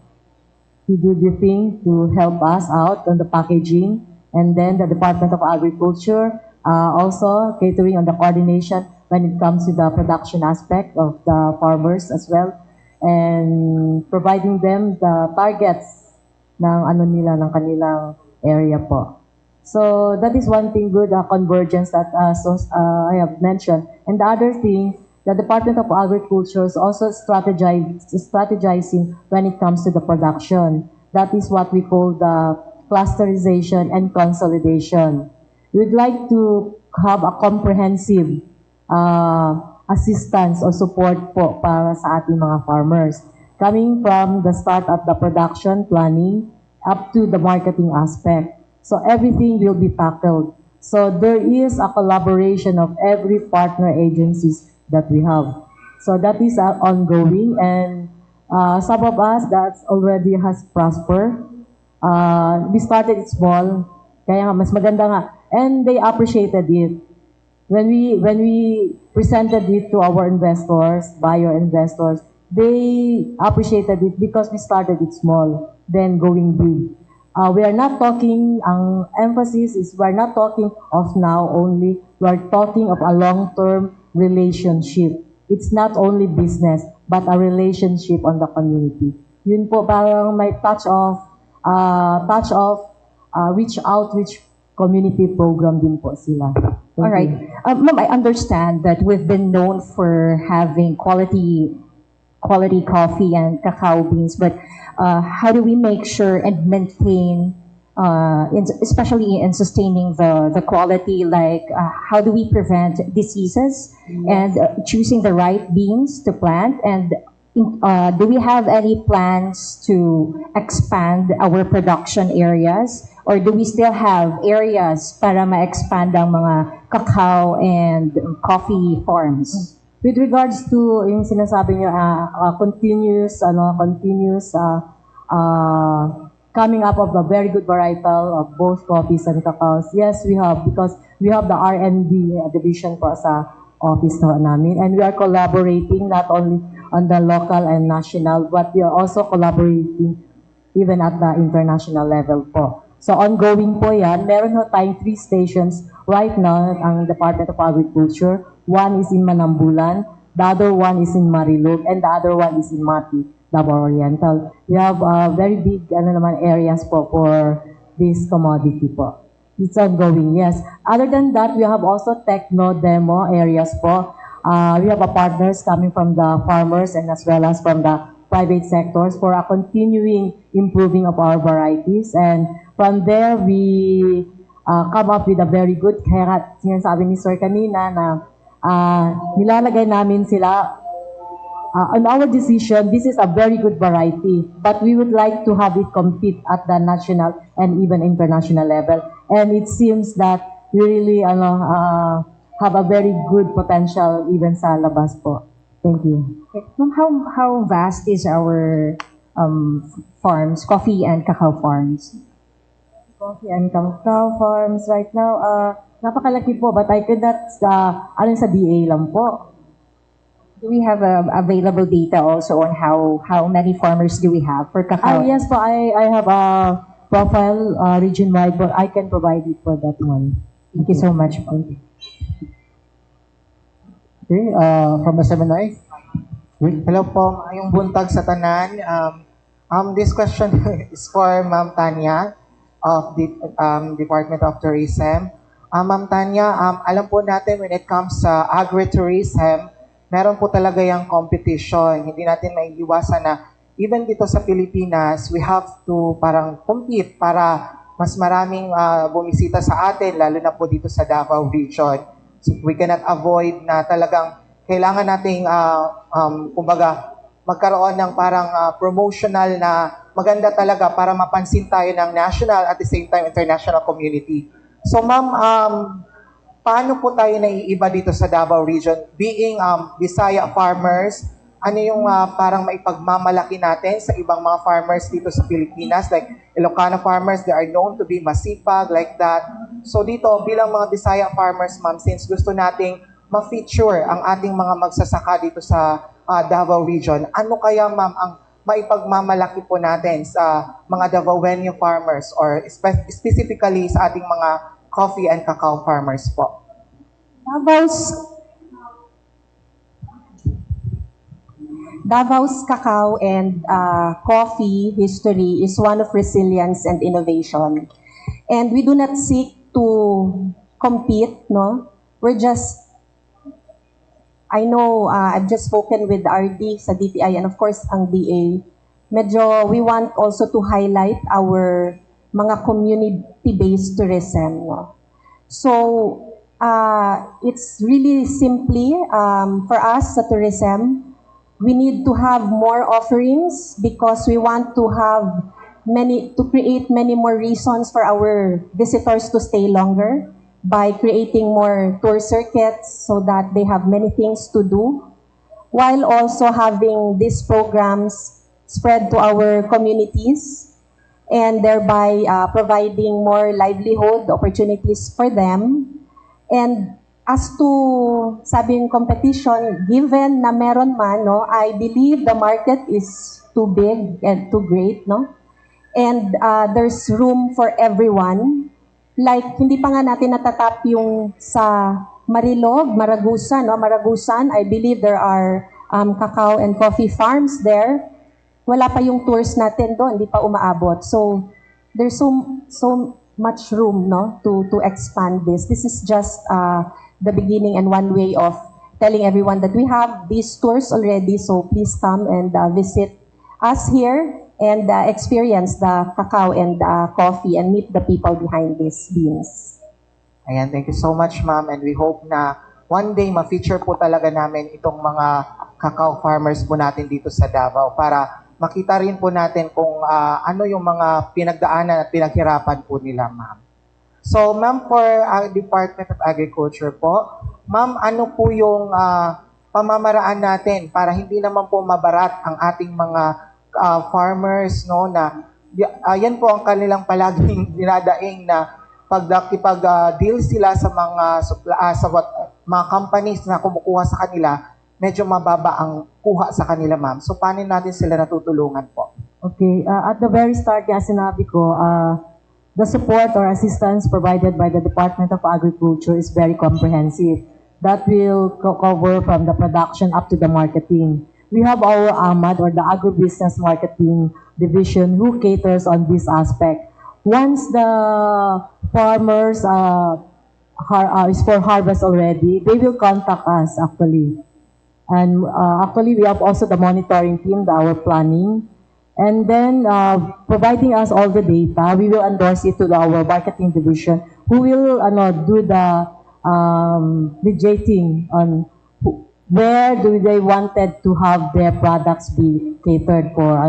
to do the thing to help us out on the packaging, and then the Department of Agriculture also catering on the coordination when it comes to the production aspect of the farmers as well, and providing them the targets ng ng kanilang area po. So that is one thing good, convergence that I have mentioned. And the other thing, the Department of Agriculture is also strategizing when it comes to the production. That is what we call the clusterization and consolidation. We'd like to have a comprehensive assistance or support po para sa ating mga farmers. Coming from the start of the production planning up to the marketing aspect. So everything will be tackled. So there is a collaboration of every partner agencies that we have. So that is ongoing, and some of us that already has prospered. We started it small, kaya nga mas maganda nga, and they appreciated it. When we presented it to our investors, buyer investors, they appreciated it because we started it small, then going big. We are not talking, ang emphasis is we're not talking of now only, we're talking of a long-term relationship. it's not only business, but a relationship on the community. Yun po, parang may outreach community program din po sila. All right. Ma'am, I understand that we've been known for having quality coffee and cacao beans, but how do we make sure and maintain, especially in sustaining the quality, like how do we prevent diseases and choosing the right beans to plant? And do we have any plans to expand our production areas? Or do we still have areas para ma-expand ang mga cacao and coffee farms? With regards to yung sinasabi niyo, continuous coming up of a very good varietal of both coffees and cacaos. Yes, we have, because we have the R&D division po sa office namin, and we are collaborating not only on the local and national, but we are also collaborating even at the international level po. So ongoing po yan. Meron ho tayong 3 stations right now ang Department of Agriculture. One is in Manambulan, the other one is in Marilog, and the other one is in Mati, Davao Oriental. We have very big areas po for this commodity po. It's ongoing, yes. Other than that, we have also techno demo areas po. We have partners coming from the farmers and as well as from the private sectors for a continuing improving of our varieties. And from there, we come up with a very good, kaya sinasabi ni Sir kanina na nilalagay namin sila on our decision, this is a very good variety, but we would like to have it compete at the national and even international level. And it seems that we really have a very good potential even sa labas po. Thank you. Ma'am, how vast is our farms, coffee and cacao farms? Coffee and cacao farms right now, napakalaki po, but I could not, sa DA lang po. Do we have available data also on how many farmers do we have for cacao? Yes po, I have a profile region-wide, but I can provide it for that one. Thank you so much po. Okay, from the Seminary. Hello po, yung buntag sa tanan. This question is for Ma'am Tanya of the Department of Tourism. Ma'am Tanya, alam po natin when it comes sa agritourism, meron po talaga yung competition. Hindi natin maiiwasan na even dito sa Pilipinas, we have to parang compete para mas maraming bumisita sa atin, lalo na po dito sa Davao region. So we cannot avoid na talagang kailangan nating kumbaga magkaroon ng parang promotional na maganda talaga para mapansin tayo ng national at the same time international community. So ma'am, paano po tayo naiiba dito sa Davao region? Being Bisaya farmers, ano yung parang maipagmamalaki natin sa ibang mga farmers dito sa Pilipinas? Like Ilocano farmers, they are known to be masipag, like that. So dito, bilang mga Bisaya farmers, ma'am, since gusto nating ma-feature ang ating mga magsasaka dito sa Davao region, ano kaya ma'am ang maipagmamalaki po natin sa mga Davaoenyo farmers or specifically sa ating mga coffee and cacao farmers po? Davao's cacao and coffee history is one of resilience and innovation. And we do not seek to compete, no? We're just, I know I've just spoken with RD sa DTI and of course ang DA. Medyo we want also to highlight our mga community-based tourism, no? So it's really simply for us sa tourism, we need to have more offerings because we want to have to create many more reasons for our visitors to stay longer by creating more tour circuits so that they have many things to do, while also having these programs spread to our communities and thereby providing more livelihood opportunities for them. And as to sabing competition, given na meron man, no, I believe the market is too big and too great, no? And there's room for everyone. Like, hindi pa nga natin natatap yung sa Marilog, Maragusan, no? Maragusan, I believe there are cacao and coffee farms there. Wala pa yung tours natin doon, hindi pa umaabot. So there's so much room, no, to expand this. This is just the beginning and one way of telling everyone that we have these tours already. So please come and visit us here and experience the cacao and coffee and meet the people behind these beans. Ayan, thank you so much, ma'am. And we hope na one day ma-feature po talaga namin itong mga cacao farmers po natin dito sa Davao para makita rin po natin kung ano yung mga pinagdaanan at pinaghirapan po nila, ma'am. So, ma'am, for Department of Agriculture po, ma'am, ano po yung pamamaraan natin para hindi naman po mabarat ang ating mga farmers, no, na yan po ang kanilang palaging dinadaing na pag-deal sila sa mga mga companies na kumukuha sa kanila, medyo mababa ang kuha sa kanila, ma'am. So, paano natin sila natutulungan po? Okay, at the very start, kaya sinabi ko, the support or assistance provided by the Department of Agriculture is very comprehensive. That will cover from the production up to the marketing. We have our AMAD or the Agribusiness Marketing Division who caters on this aspect. Once the farmers is for harvest already, they will contact us actually. And actually, we have also the monitoring team, our planning. And then, providing us all the data, we will endorse it to our marketing division, who will do the mediating on where do they wanted to have their products be catered for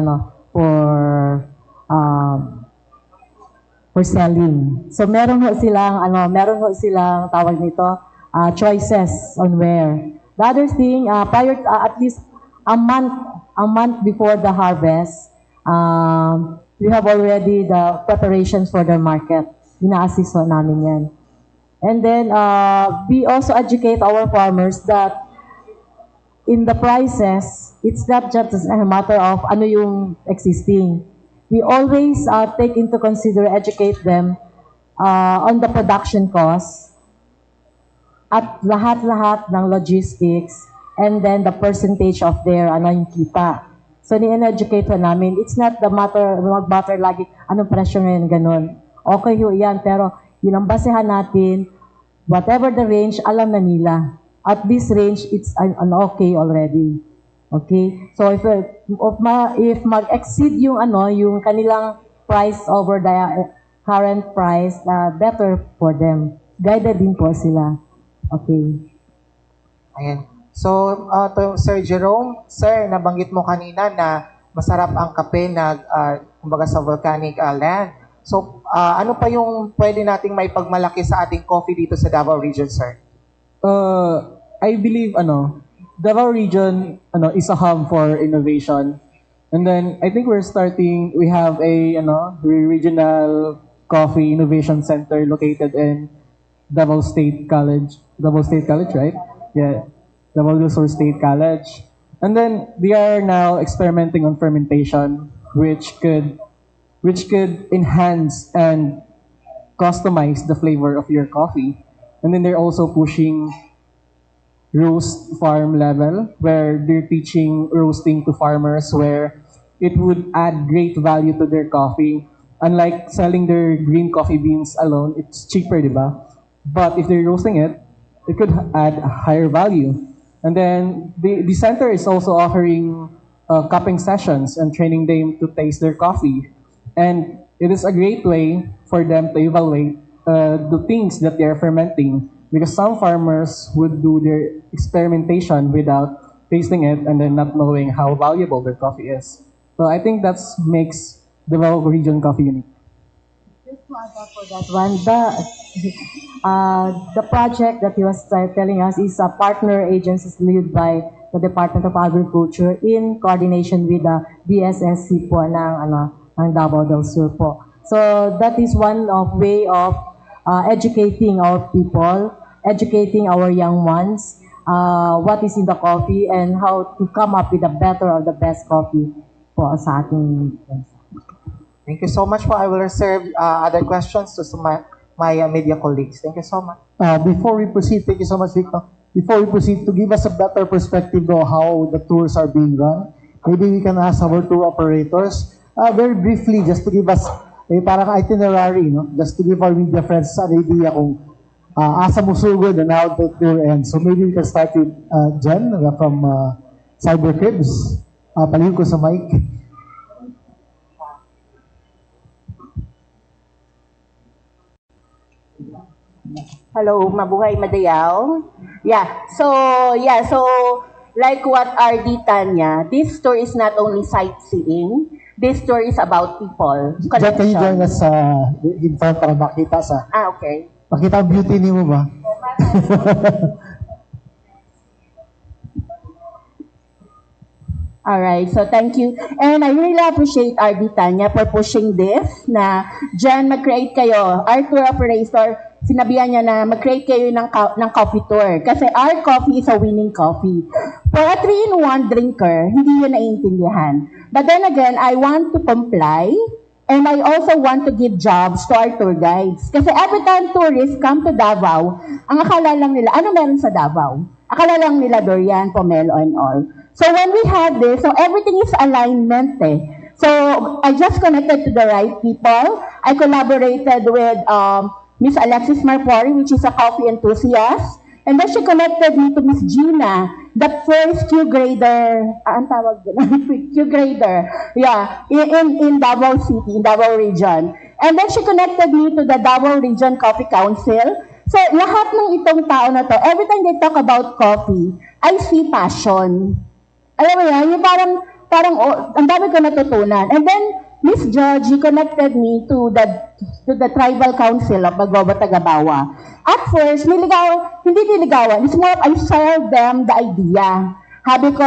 selling. So meron ho silang tawag nito, choices on where. The other thing, prior at least a month before the harvest, we have already the preparations for the market. Ina-assist namin yan. And then, we also educate our farmers that in the prices, it's not just a matter of ano yung existing. We always take into educate them on the production costs at lahat-lahat ng logistics and then the percentage of their yung kita. So, ni-educate po namin, it's not the matter lagi, anong presyo ngayon, ganun. Okay ho yan, pero yun ang basehan natin, whatever the range, alam na nila. At this range, it's okay already. Okay? So, if mag-exceed yung kanilang price over the current price, better for them. Guided din po sila. Okay. Ayan. So, to Sir Jerome, sir, nabanggit mo kanina na masarap ang kape na kumbaga sa volcanic land. So, ano pa yung pwede nating may pagmalaki sa ating coffee dito sa Davao region, sir? I believe Davao region is a hub for innovation. And then I think we have a regional coffee innovation center located in Davao State College, right? Yeah, Davao del Sur State College. And then they are now experimenting on fermentation, which could enhance and customize the flavor of your coffee. And then they're also pushing roast farm level, where they're teaching roasting to farmers, where it would add great value to their coffee. Unlike selling their green coffee beans alone, it's cheaper, diba? But if they're roasting it, it could add a higher value. And then the center is also offering cupping sessions and training them to taste their coffee. And it is a great way for them to evaluate the things that they are fermenting, because some farmers would do their experimentation without tasting it and then not knowing how valuable their coffee is. So I think that makes the Davao region coffee unique. Just to add up for that one, the project that he was telling us is a partner agencies led by the Department of Agriculture in coordination with the DSSC po ng Davao del Sur po. So that is one way of educating our people, educating our young ones, what is in the coffee and how to come up with the better or the best coffee po sa ating. Thank you so much po. I will reserve other questions to my media colleagues. Thank you so much. Before we proceed, thank you so much, Victor. Before we proceed, to give us a better perspective of how the tours are being run, maybe we can ask our tour operators, very briefly, just to give us a parang itinerary, no? Just to give our media friends an idea kung asa mo sugod and how the tour ends. So maybe we can start with Jen from Cyber Cribs. Palihog ko sa mic. Hello, mabuhay Madayaw. So like what RD Tanya, this tour is not only sightseeing, this tour is about people. Jen, can you join us in front para makita sa... Okay. Makita ang beauty ni mo ba? Alright, so thank you. And I really appreciate RD Tanya for pushing this na Jen, mag-create kayo. Our tour operator, sinabihan niya na mag-create kayo ng coffee tour. Kasi our coffee is a winning coffee. For a 3-in-1 drinker, hindi yun naiintindihan. But then again, I want to comply and I also want to give jobs to our tour guides. Kasi every time tourists come to Davao, ang akala lang nila, ano meron sa Davao? Akala lang nila durian, pomelo, and all. So when we had this, so everything is alignment eh. So I just connected to the right people. I collaborated with Miss Alexis Marpori, which is a coffee enthusiast. And then she connected me to Miss Gina, the first Q grader, ang tawag doon, Q grader, yeah, in Davao City, in Davao region. And then she connected me to the Davao Region Coffee Council. So lahat ng itong tao na to, every time they talk about coffee, I see passion. Alam mo yan, yung parang ang dami ko natutunan. And then, Miss Georgie connected me to the Tribal Council of Bagoba Tagabawa. At first, hindi niligawan. It's more of I sold them the idea. Sabi ko,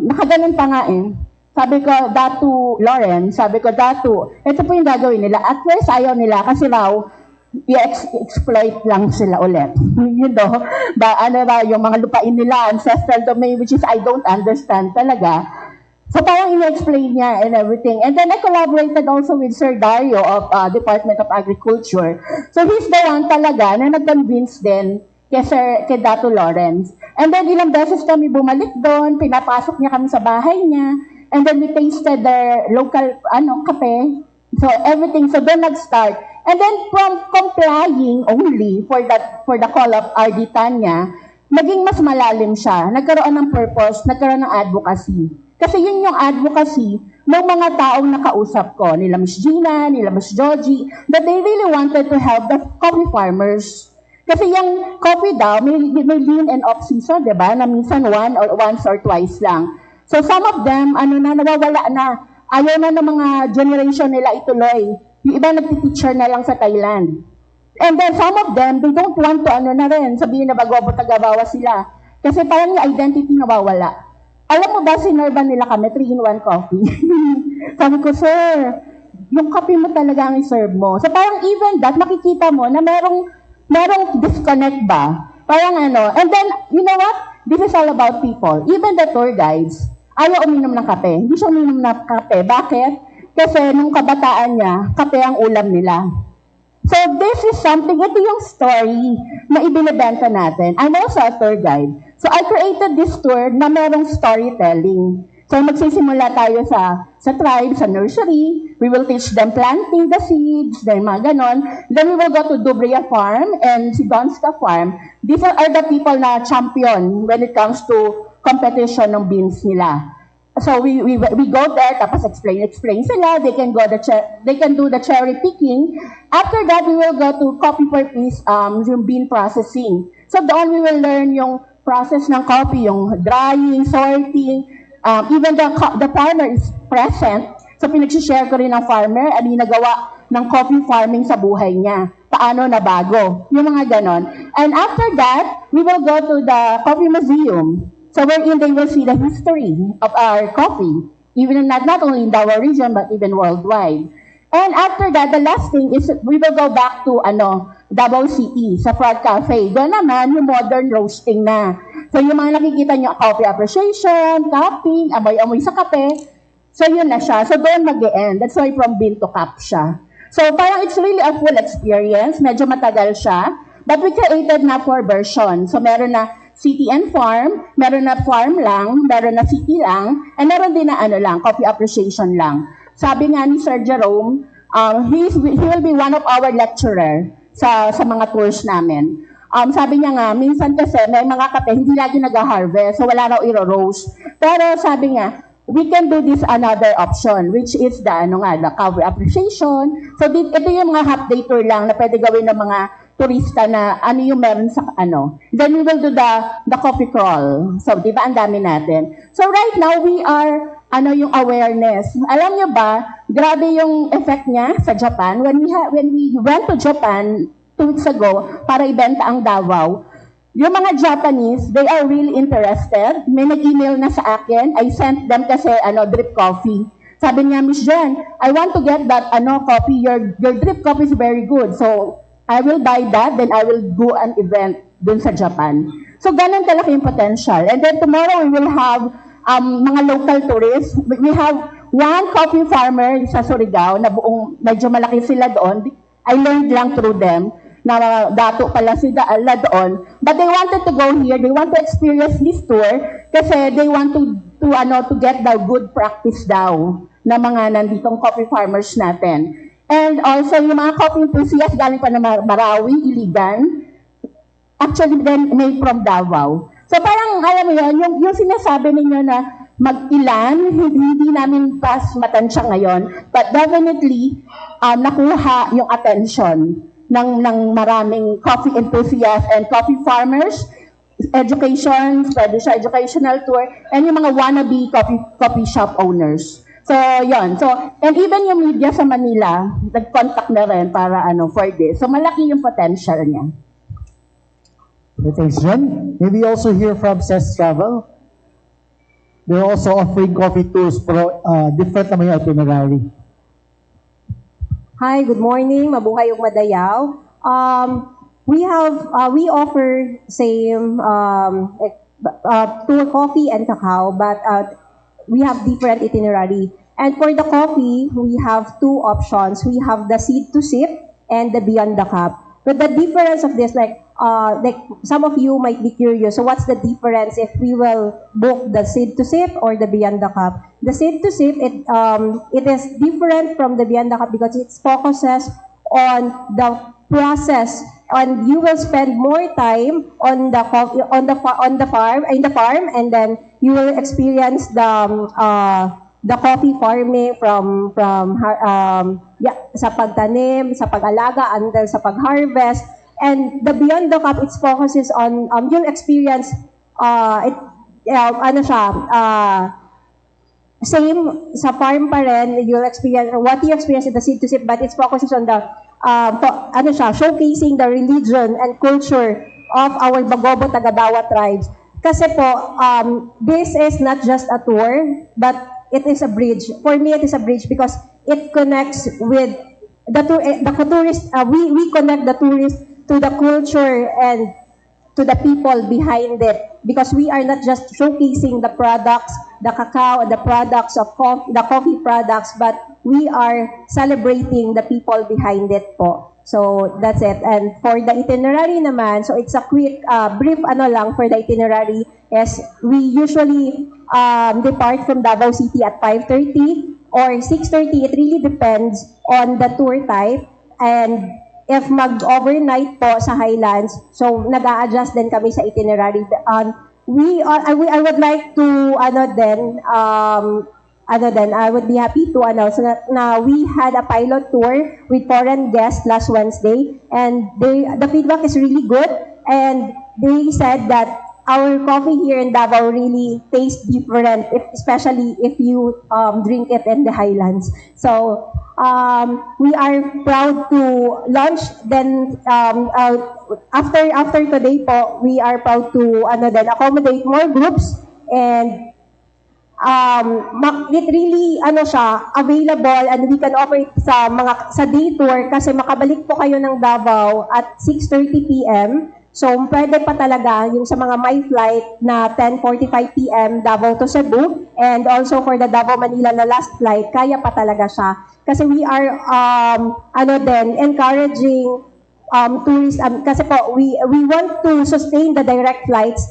nakaganon pa nga eh. Sabi ko, Datu Lauren, sabi ko, Datu, ito po yung gagawin nila. At first, ayaw nila kasi raw, i-exploit lang sila ulit. You know, yung mga lupain nila, ancestral domain, which is I don't understand talaga. So parang in-explain niya and everything. And then I collaborated also with Sir Dario of Department of Agriculture. So he's the one talaga na nag-convince din kay Dato Lawrence. And then ilang beses kami bumalik doon, pinapasok niya kami sa bahay niya. And then we tasted their local kape. So everything, so doon nag-start. And then from complying only for the call of RD Tanya, naging mas malalim siya. Nagkaroon ng purpose, nagkaroon ng advocacy. Kasi yun yung advocacy ng mga taong nakausap ko, nila Miss Gina, nila Miss Georgie, that they really wanted to help the coffee farmers. Kasi yung coffee daw, may lean and off-season, di ba? Na minsan once or twice lang. So some of them, nawawala na. Ayaw na ng mga generation nila ituloy. Yung iba nagtiteacher na lang sa Thailand. And then some of them, they don't want to na rin, sabihin na Bagobo Tagabawa sila. Kasi parang yung identity nawawala. Alam mo ba, sinerban nila kami, 3-in-1 coffee. Sabi ko, sir, yung coffee mo talaga ang i-serve mo. So parang even that, makikita mo na merong disconnect ba? Parang and then, you know what? This is all about people. Even the tour guides, ayaw uminom ng kape. Hindi siya uminom ng kape. Bakit? Kasi nung kabataan niya, kape ang ulam nila. So this is something, ito yung story na ibinibenta natin. I'm also a tour guide. So I created this tour na merong storytelling. So magsisimula tayo sa tribe, sa nursery. We will teach them planting the seeds, then mga ganon. Then we will go to Dubria Farm and si Donska Farm. These are the people na champion when it comes to competition ng beans nila. So we go there, tapos explain sila. They can do the cherry picking. After that, we will go to coffee for peace, yung bean processing. So doon we will learn yung process ng coffee, yung drying, sorting. Even the farmer is present. So pinag-share ko rin ng farmer, nagawa ng coffee farming sa buhay niya. Paano nabago? Yung mga ganon. And after that, we will go to the coffee museum. So wherein they will see the history of our coffee, even not only in our region, but even worldwide. And after that, the last thing is we will go back to Davao City, sa Frog Cafe. Doon naman yung modern roasting na. So yung mga nakikita nyo, coffee appreciation, cupping, amoy-amoy sa kape. So yun na siya. So doon mag-e-end. That's why from bean to cup siya. So parang it's really a full experience. Medyo matagal siya. But we created na 4 versions. So meron na city and farm, meron na farm lang, meron na city lang, and meron din na ano lang, coffee appreciation lang. Sabi nga ni Sir Jerome, he will be one of our lecturer sa mga tours namin. Sabi niya nga, minsan kasi may mga kape, hindi lagi nag-harvest, so wala raw iro-roast. Pero sabi nga, we can do this another option, which is the coffee appreciation. So ito yung mga half day tour lang na pwede gawin ng mga turista na ano yung meron sa ano. Then we will do the coffee crawl. So, di ba, ang dami natin. So, right now, we are, yung awareness. Alam nyo ba, grabe yung effect niya sa Japan. When we went to Japan 2 weeks ago para ibenta ang Davao, yung mga Japanese, they are really interested. May nag-email na sa akin. I sent them kasi, drip coffee. Sabi niya, Miss Jen, I want to get that, coffee. Your drip coffee is very good. So, I will buy that, then I will do an event dun sa Japan. So, ganun kalaki yung potential. And then tomorrow, we will have mga local tourists. We have one coffee farmer sa Surigao na medyo malaki sila doon. I learned lang through them na dato pala sila doon. But they wanted to go here. They want to experience this tour kasi they want to get the good practice daw na mga nanditong coffee farmers natin. And also, yung mga coffee enthusiasts galing pa na Marawi, Iligan, actually then made from Davao. So parang, alam mo yun, yung sinasabi ninyo na mag-ilan, hindi namin pas matansya ngayon, but definitely, nakuha yung attention ng maraming coffee enthusiasts and coffee farmers, education, pwede siya educational tour, and yung mga wannabe coffee shop owners. So, yun. So, and even yung media sa Manila, nag-contact na rin para for this. So, malaki yung potential niya. Thanks, Jen. Maybe also hear from SES Travel. They're also offering coffee tours, pero different naman yung itinerary. Hi, good morning. Mabuhay ug madayaw. We offer same tour coffee and cacao, but we have different itinerary. And for the coffee, we have 2 options. We have the seed to sip and the beyond the cup. But the difference of this, like some of you might be curious, so what's the difference if we will book the seed to sip or the beyond the cup? The seed to sip, it is different from the beyond the cup because it focuses on the process, and you will spend more time on the farm, and then you will experience the coffee farming from sa pagtanim, sa pag-alaga, until sa pag-harvest. And the beyond the cup, it focuses on you'll experience same sa farm pa rin, you'll experience what you experience in the seed to sip, but it focuses on the showcasing the religion and culture of our Bagobo Tagadawa tribes. Kasi po, this is not just a tour, but it is a bridge. For me, it is a bridge because it connects with the tourist. We connect the tourists to the culture and to the people behind it, because we are not just showcasing the products, the cacao, the products of the coffee products, but we are celebrating the people behind it po. So that's it. And for the itinerary naman, so it's a quick, brief lang for the itinerary is we usually depart from Davao City at 5:30 or 6:30. It really depends on the tour type. And if mag-overnight po sa Highlands, so nag-a-adjust din kami sa itinerary. I would like to, I would be happy to announce na we had a pilot tour with foreign guests last Wednesday, and the feedback is really good, and they said that our coffee here in Davao really tastes different, especially if you drink it in the Highlands. So we are proud to launch. Then after today po, we are proud to accommodate more groups, and it really available, and we can offer it sa day tour kasi makabalik po kayo ng Davao at 6:30 p.m. So, pwede pa talaga yung sa mga may flight na 10:45 p.m. Davao to Cebu, and also for the Davao-Manila na last flight, kaya pa talaga siya. Kasi we are, encouraging tourists, kasi po, we want to sustain the direct flights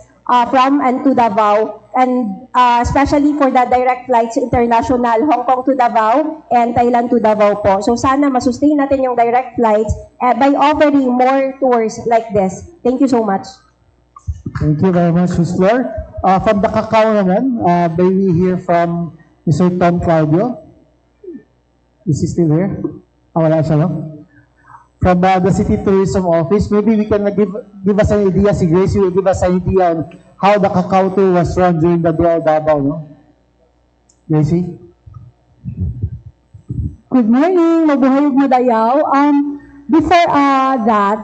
from and to Davao, and especially for the direct flights international, Hong Kong to Davao and Thailand to Davao po. So sana masustain natin yung direct flights by offering more tours like this. Thank you so much. Thank you very much, Ms. Flor. From the Cacao naman, may we hear from Mr. Tom Claudio? Is he still here? Wala siya, no? From the City Tourism Office, maybe we can give us an idea, si Gracie will give us an idea on how the Cacao tour was run during the Dual Davao, no? Gracie? Good morning, mabuhay ug madayaw. Before that,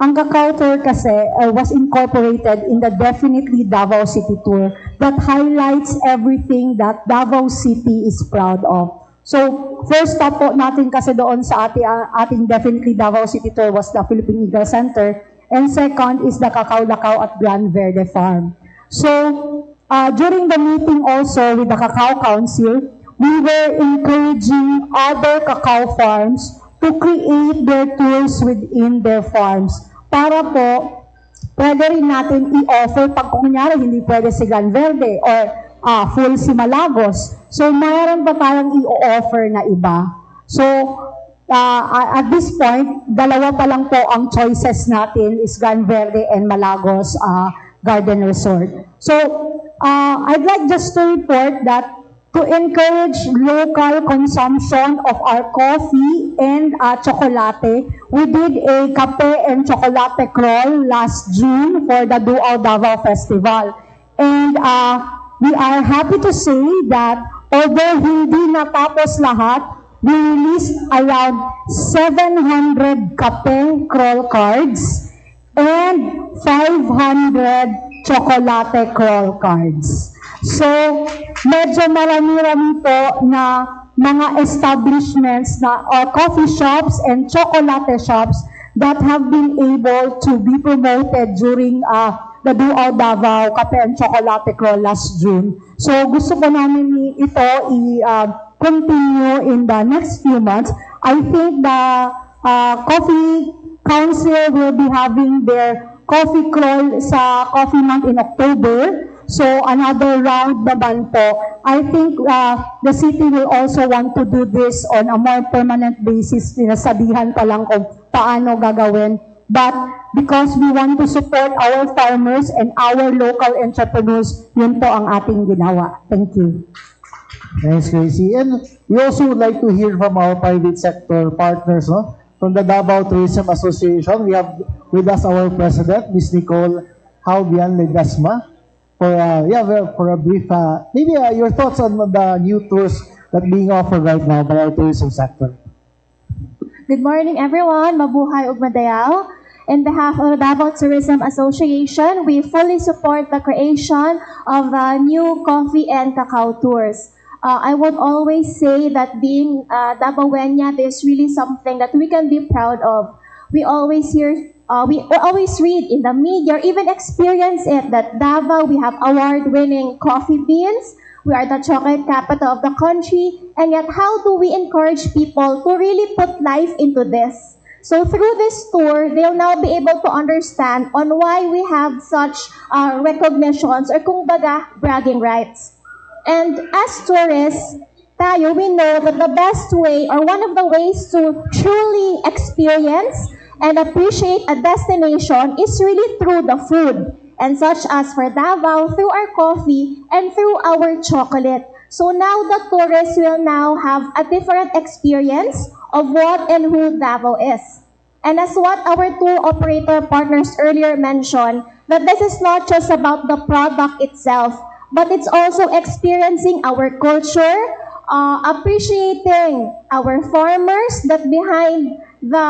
ang Cacao tour kasi was incorporated in the Definitely Davao City Tour that highlights everything that Davao City is proud of. So, first stop po natin kasi doon sa ating Definitely Davao City Tour was the Philippine Eagle Center, and second is the Cacao at Gran Verde Farm. So, during the meeting also with the Cacao Council, we were encouraging other cacao farms to create their tours within their farms para po pwede rin natin i-offer pag kunyari hindi pwede si Gran Verde or full si Malagos. So, mayroon pa tayong i-offer na iba. So, at this point, dalawa pa lang po ang choices natin is Gran Verde and Malagos Garden Resort. So, I'd like just to report that to encourage local consumption of our coffee and chocolate, we did a Cafe and Chocolate Crawl last June for the Dual Davao Festival. And we are happy to say that although hindi natapos lahat, we released around 700 Cafe Crawl cards and 500 Chocolate Crawl cards. So, medyo marami-rami po na mga establishments na or coffee shops and chocolate shops that have been able to be promoted during the Dual Davao Cafe and Chocolate Crawl last June. So gusto ko namin ito i-continue in the next few months. I think the Coffee Council will be having their coffee crawl sa Coffee Month in October. So another round naman po. I think the city will also want to do this on a more permanent basis. Sinasabihan pa lang kung paano gagawin. But because we want to support our farmers and our local entrepreneurs, yun po ang ating ginawa. Thank you. Thanks, Gracie. And we also would like to hear from our private sector partners, no? From the Davao Tourism Association, we have with us our president, Ms. Nicole Haubian Ledasma, for a brief, maybe your thoughts on the new tours that being offered right now by our tourism sector. Good morning, everyone. Mabuhay ug madayaw. On behalf of the Davao Tourism Association, we fully support the creation of new coffee and cacao tours. I would always say that being Davaoeña, there's really something that we can be proud of. We always hear, we always read in the media, or even experience it, that Davao, we have award-winning coffee beans, we are the chocolate capital of the country, and yet how do we encourage people to really put life into this? So through this tour, they'll now be able to understand on why we have such recognitions or kumbaga bragging rights. And as tourists, we know that the best way or one of the ways to truly experience and appreciate a destination is really through the food. And such as for Davao, through our coffee and through our chocolate. So now the tourists will now have a different experience of what and who Davao is. And as what our tour operator partners earlier mentioned, that this is not just about the product itself, but it's also experiencing our culture, appreciating our farmers that behind the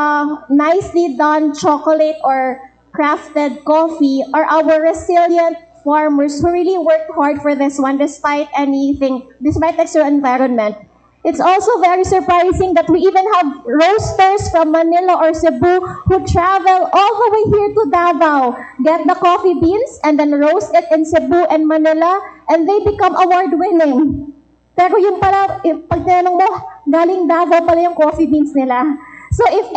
nicely done chocolate or crafted coffee are our resilient farmers who really worked hard for this one despite anything, despite the external environment. It's also very surprising that we even have roasters from Manila or Cebu who travel all the way here to Davao, get the coffee beans, and then roast it in Cebu and Manila, and they become award-winning. Pero yung pala, pag tinanong mo, galing Davao pala yung coffee beans nila. So if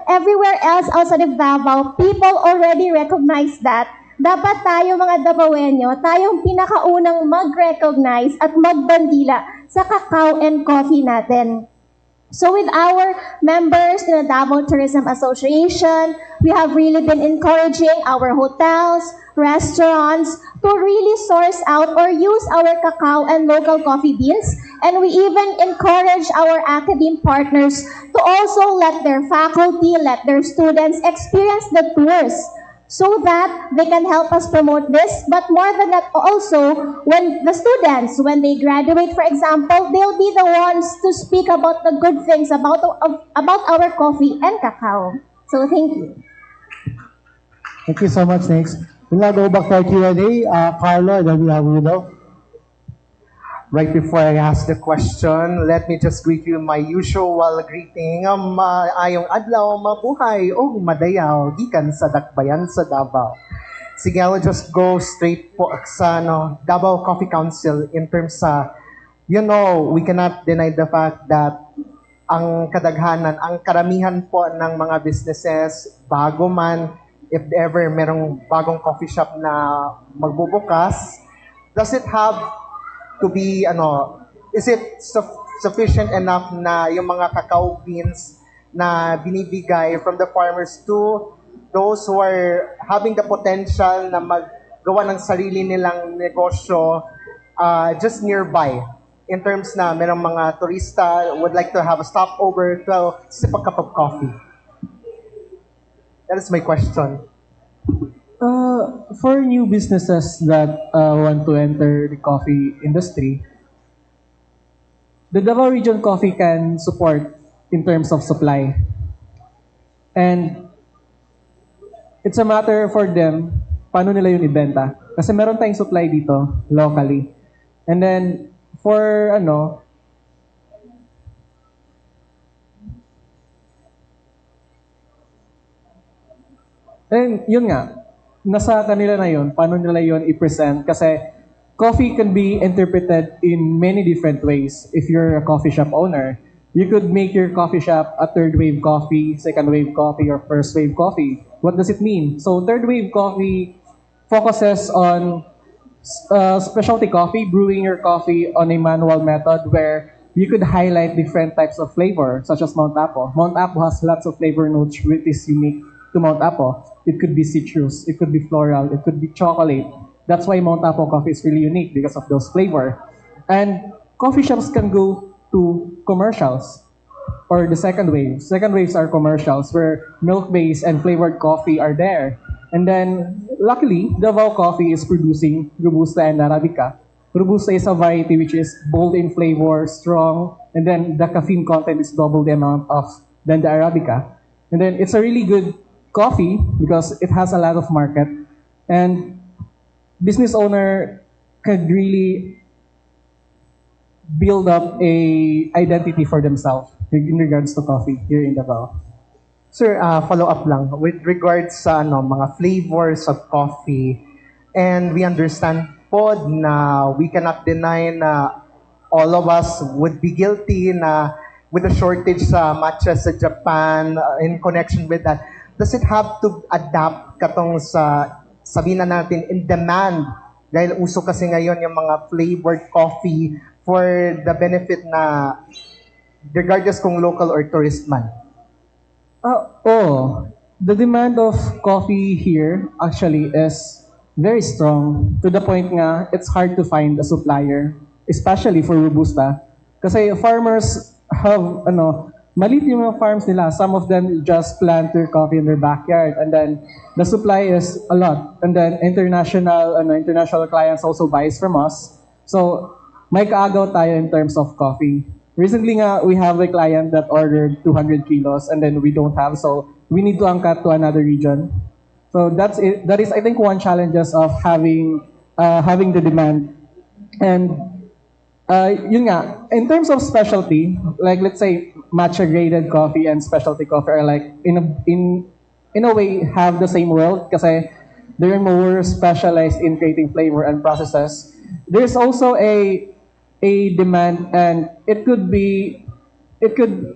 everywhere else outside of Davao, people already recognize that, dapat tayo mga Davaoenyo, tayong pinakaunang mag-recognize at magbandila sa cacao and coffee natin. So with our members in the Davao Tourism Association, we have really been encouraging our hotels, restaurants to really source out or use our cacao and local coffee beans. And we even encourage our academe partners to also let their faculty, let their students experience the tours, so that they can help us promote this. But more than that also, when the students, when they graduate, for example, they'll be the ones to speak about the good things about our coffee and cacao. So thank you. Thank you so much. Next. We'll now go back to our Q&A. Carlo, and then we have Rudo. Right before I ask the question, let me just greet you my usual greeting. Ayong adlaw, mabuhay o madayaw, gikan sa dakbayan sa Davao. Sige, I'll just go straight po sa Davao Coffee Council in terms sa, we cannot deny the fact that ang kadaghanan, ang karamihan po ng mga businesses, bago man, if ever merong bagong coffee shop na magbubukas, does it have to be, is it sufficient enough na yung mga cacao beans na binibigay from the farmers to those who are having the potential na maggawa ng sarili nilang negosyo just nearby, in terms na merong mga turista would like to have a stopover to sip a cup of coffee? That is my question. For new businesses that want to enter the coffee industry, the Davao Region Coffee can support in terms of supply. And it's a matter for them, paano nila yun ibenta. Kasi meron tayong supply dito, locally. And then, for and yun nga, nasa kanila na yun, paano nila yun i-present. Kasi coffee can be interpreted in many different ways. If you're a coffee shop owner, you could make your coffee shop a third wave coffee, second wave coffee, or first wave coffee. What does it mean? So third wave coffee focuses on specialty coffee, brewing your coffee on a manual method where you could highlight different types of flavor, such as Mount Apo. Mount Apo has lots of flavor notes which is unique to Mount Apo. It could be citrus, it could be floral, it could be chocolate. That's why Mount Apo coffee is really unique, because of those flavor. And coffee shops can go to commercials, or the second wave. Second waves are commercials where milk-based and flavored coffee are there. And then, luckily, Davao Coffee is producing Robusta and Arabica. Robusta is a variety which is bold in flavor, strong, and then the caffeine content is double the amount than the Arabica. And then it's a really good coffee because it has a lot of market, and business owner could really build up a identity for themselves in regards to coffee here in Davao. Sir, follow up lang with regards sa mga flavors of coffee, and we understand po na we cannot deny na all of us would be guilty na with the shortage sa matcha sa Japan, in connection with that. Does it have to adapt katong sa, sabihin na natin, in demand? Dahil uso kasi ngayon yung mga flavored coffee for the benefit na regardless kung local or tourist man. The demand of coffee here actually is very strong, to the point nga it's hard to find a supplier, especially for Robusta. Kasi farmers have, maliit yung mga farms nila. Some of them just plant their coffee in their backyard, and then the supply is a lot. And then international clients also buys from us. So may kaagaw tayo in terms of coffee. Recently nga, we have a client that ordered 200 kilos and then we don't have, so we need to angkat to another region. So that's it. That is, I think, one challenges of having the demand. And Yun nga, in terms of specialty, like let's say matcha graded coffee and specialty coffee are like in a way have the same world kasi they're more specialized in creating flavor and processes. There's also a demand, and it could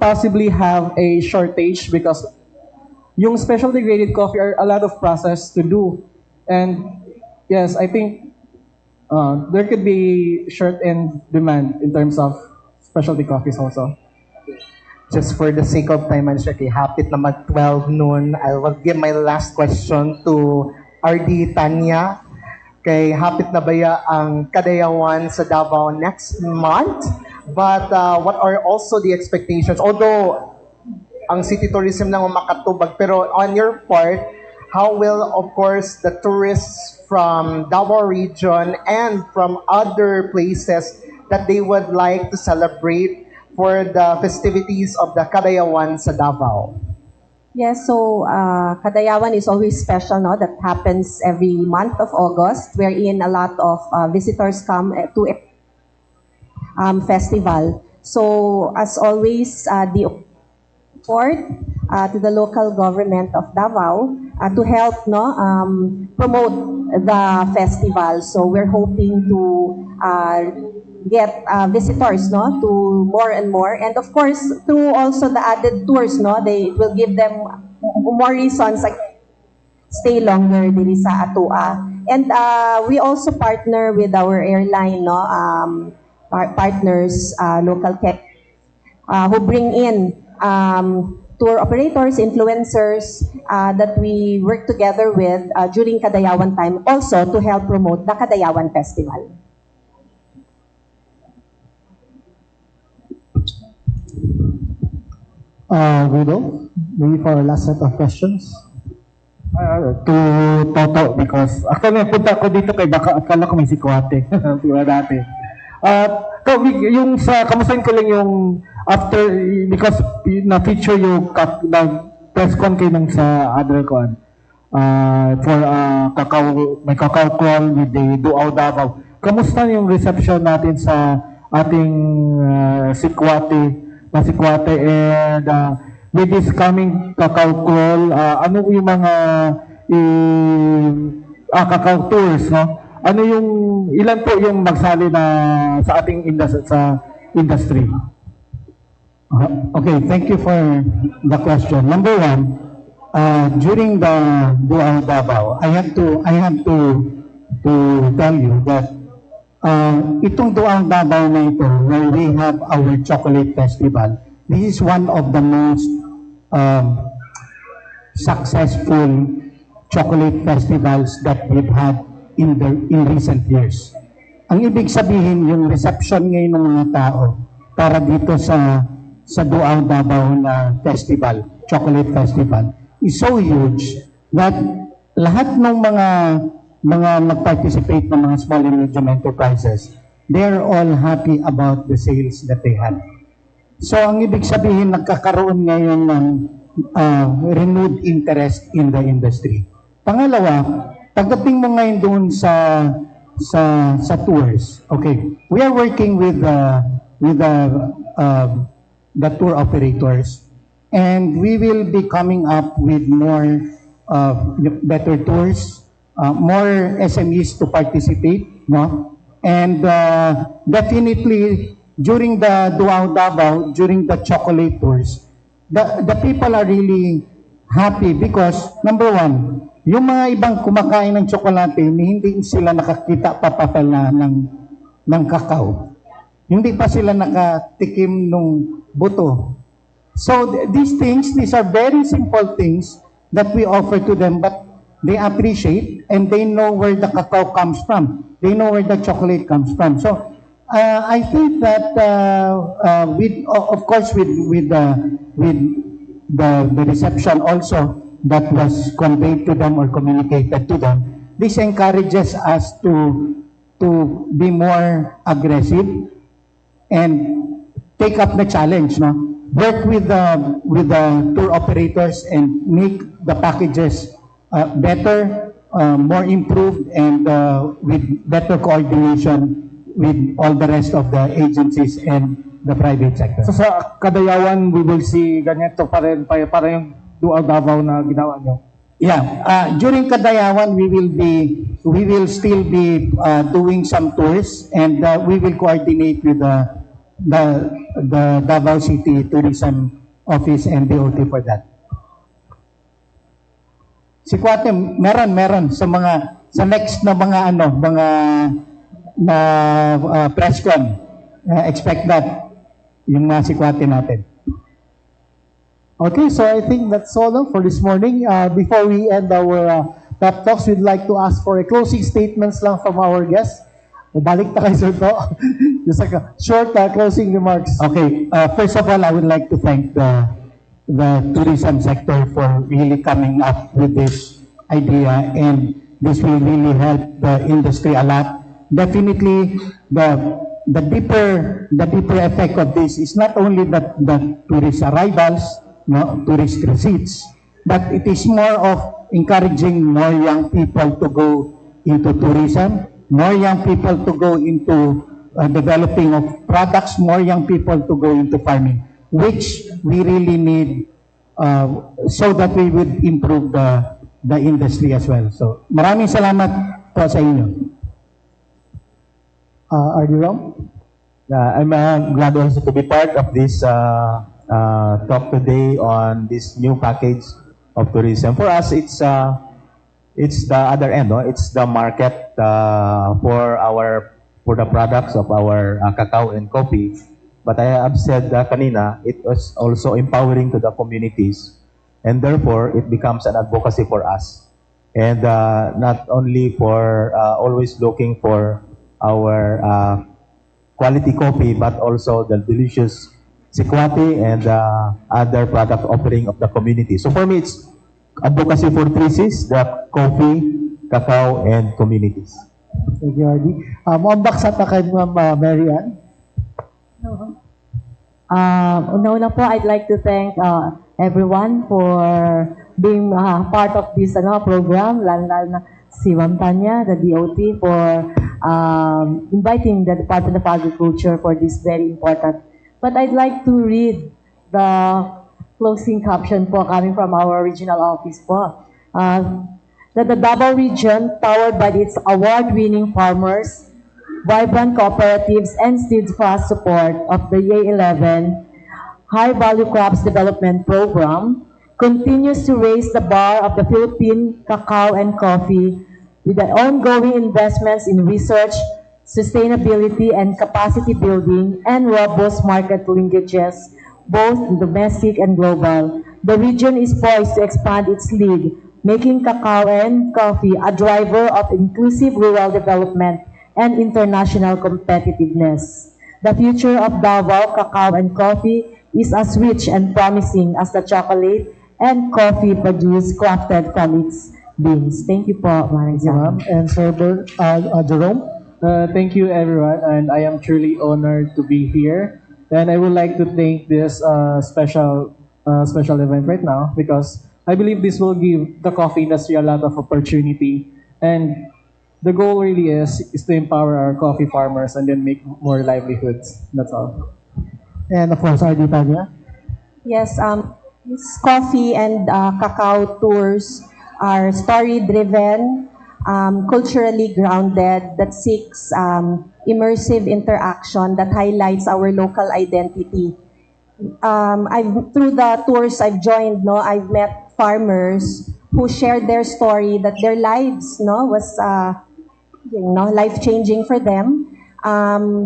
possibly have a shortage because yung specialty graded coffee are a lot of process to do. And yes, I think there could be short in demand in terms of specialty coffees also. Just for the sake of time, I'm sure hapit na mag-12 noon. I will give my last question to RD Tanya. Kay hapit na baya ang Kadayawan sa Davao next month? But what are also the expectations? Although ang city tourism lang makatubag, pero on your part, how will, of course, the tourists from Davao region and from other places that they would like to celebrate for the festivities of the Kadayawan sa Davao? Yes, so Kadayawan is always special, no? That happens every month of August, wherein a lot of visitors come to a festival. So as always, the support to the local government of Davao to help promote the festival. So we're hoping to get visitors to more and more, and of course through also the added tours, they will give them more reasons like stay longer diri sa atua. And we also partner with our airline partners, local who bring in tour operators, influencers that we work together with during Kadayawan time also to help promote the Kadayawan Festival. Guido, maybe for our last set of questions. To Toto, because actually napunta ko dito kay baka akala ko may sikwate. Diba dati? Yung sa, kamustahin ko lang yung after, because na-feature yung press con kayo ng sa other con. For Cacao, may Cacao call with the Duao Davao. Kamusta yung reception natin sa ating sikwate, and with this coming Cacao call, ano yung mga Cacao tours, no? Ano yung, ilan po yung magsali na sa ating industry? Okay, thank you for the question. Number one, during the Duao Davao, I have to tell you that itong Duao Davao na ito, where we have our chocolate festival, this is one of the most successful chocolate festivals that we've had in recent years. Ang ibig sabihin, yung reception ngayon ng mga tao para dito sa Duao Davao na festival, chocolate festival, is so huge that lahat ng mga mag-participate ng mga small and medium enterprises, they're all happy about the sales that they had. So ang ibig sabihin, nagkakaroon ngayon ng renewed interest in the industry. Pangalawa, pagdating mo ngayon doon sa tours, okay, we are working with the tour operators, and we will be coming up with more better tours, more SMEs to participate, no? And definitely during the Duao Davao, during the chocolate tours, the people are really happy because number one, yung mga ibang kumakain ng tsokolate, hindi sila nakakita pa pala ng kakao. Hindi pa sila nakatikim ng buto. So these are very simple things that we offer to them, but they appreciate and they know where the cacao comes from. They know where the chocolate comes from. So I think that of course with the reception also that was conveyed to them or communicated to them, this encourages us to be more aggressive and take up the challenge, no? Work with the tour operators and make the packages better, more improved, and with better coordination with all the rest of the agencies and the private sector. So sa Kadayawan, we will see ganito pa rin, para yung Dual Davao na ginawa nyo? Yeah, during Kadayawan, we will still be doing some tours, and we will coordinate with the Davao City Tourism Office and DOT for that. Si Kwate, meron sa next na press con. Expect that yung si Kwate natin. Okay, so I think that's all for this morning. Before we end our pep talks, we'd like to ask for a closing statements lang from our guests. Balik na kay Sir to. Just like a short closing remarks. Okay, first of all, I would like to thank the tourism sector for really coming up with this idea, and this will really help the industry a lot. Definitely, the deeper effect of this is not only the tourist arrivals, tourist receipts, but it is more of encouraging more young people to go into tourism, more young people to go into developing of products, more young people to go into farming, which we really need so that we would improve the industry as well. So, maraming salamat po sa inyo. Are you wrong? I'm glad also to be part of this talk today on this new package of tourism. For us, it's the other end. No? It's the market for the products of our cacao and coffee. But I have said kanina, it was also empowering to the communities, and therefore it becomes an advocacy for us, and not only for always looking for our quality coffee, but also the delicious sikwati and other product offering of the community. So for me, it's advocacy for 3 Cs, the coffee, cacao, and communities. Thank you, Ardy. Muambak sa takay mo, Mary Ann. Una-una po, I'd like to thank everyone for being part of this program, lalo na si Ma'am Tanya, the DOT, for inviting the Department of Agriculture for this very important. But I'd like to read the closing caption po coming from our regional office po. That the Davao region, powered by its award-winning farmers, vibrant cooperatives, and steadfast support of the A11 High Value Crops Development Program, continues to raise the bar of the Philippine cacao and coffee with the ongoing investments in research, sustainability, and capacity building, and robust market linkages, both domestic and global. The region is poised to expand its lead, making cacao and coffee a driver of inclusive rural development and international competitiveness. The future of Davao cacao and coffee is as rich and promising as the chocolate and coffee produced crafted from its beans. Thank you po, Maring Sam. And Sir Jerome? Thank you, everyone, and I am truly honored to be here. And I would like to thank this special event right now, because I believe this will give the coffee industry a lot of opportunity, and the goal really is to empower our coffee farmers and then make more livelihoods. That's all. And of course, RD Tanya? Yes, these coffee and cacao tours are story-driven, culturally grounded, that seeks immersive interaction that highlights our local identity. Through the tours I've joined, I've met farmers who shared their story, that their lives, was life-changing for them.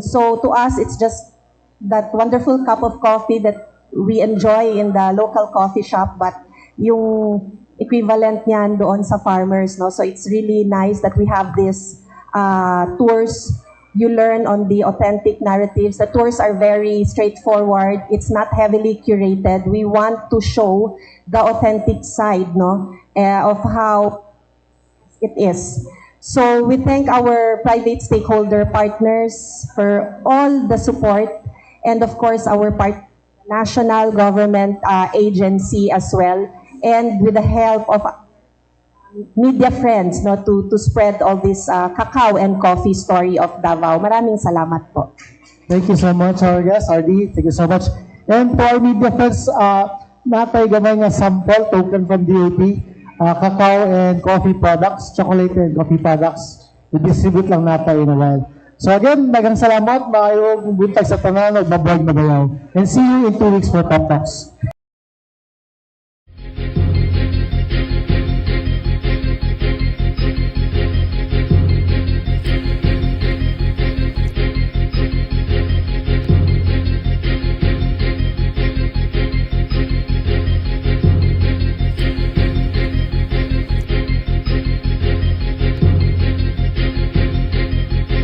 So to us, it's just that wonderful cup of coffee that we enjoy in the local coffee shop, but yung equivalent niyan doon sa farmers, So it's really nice that we have these tours. You learn on the authentic narratives. The tours are very straightforward. It's not heavily curated. We want to show the authentic side, of how it is. So we thank our private stakeholder partners for all the support, and of course our national government agency as well, and with the help of media friends no to spread all this cacao and coffee story of Davao. Maraming salamat po. Thank you so much, our guest, RD. Thank you so much. And to our media friends, natay gamay nga sample token from DOT, cacao and coffee products, chocolate and coffee products. I-distribute lang natay in a while. So again, daghang salamat, maayong buntag sa tanan, ug mabuhay magayaw. And see you in 2 weeks for Top Talks.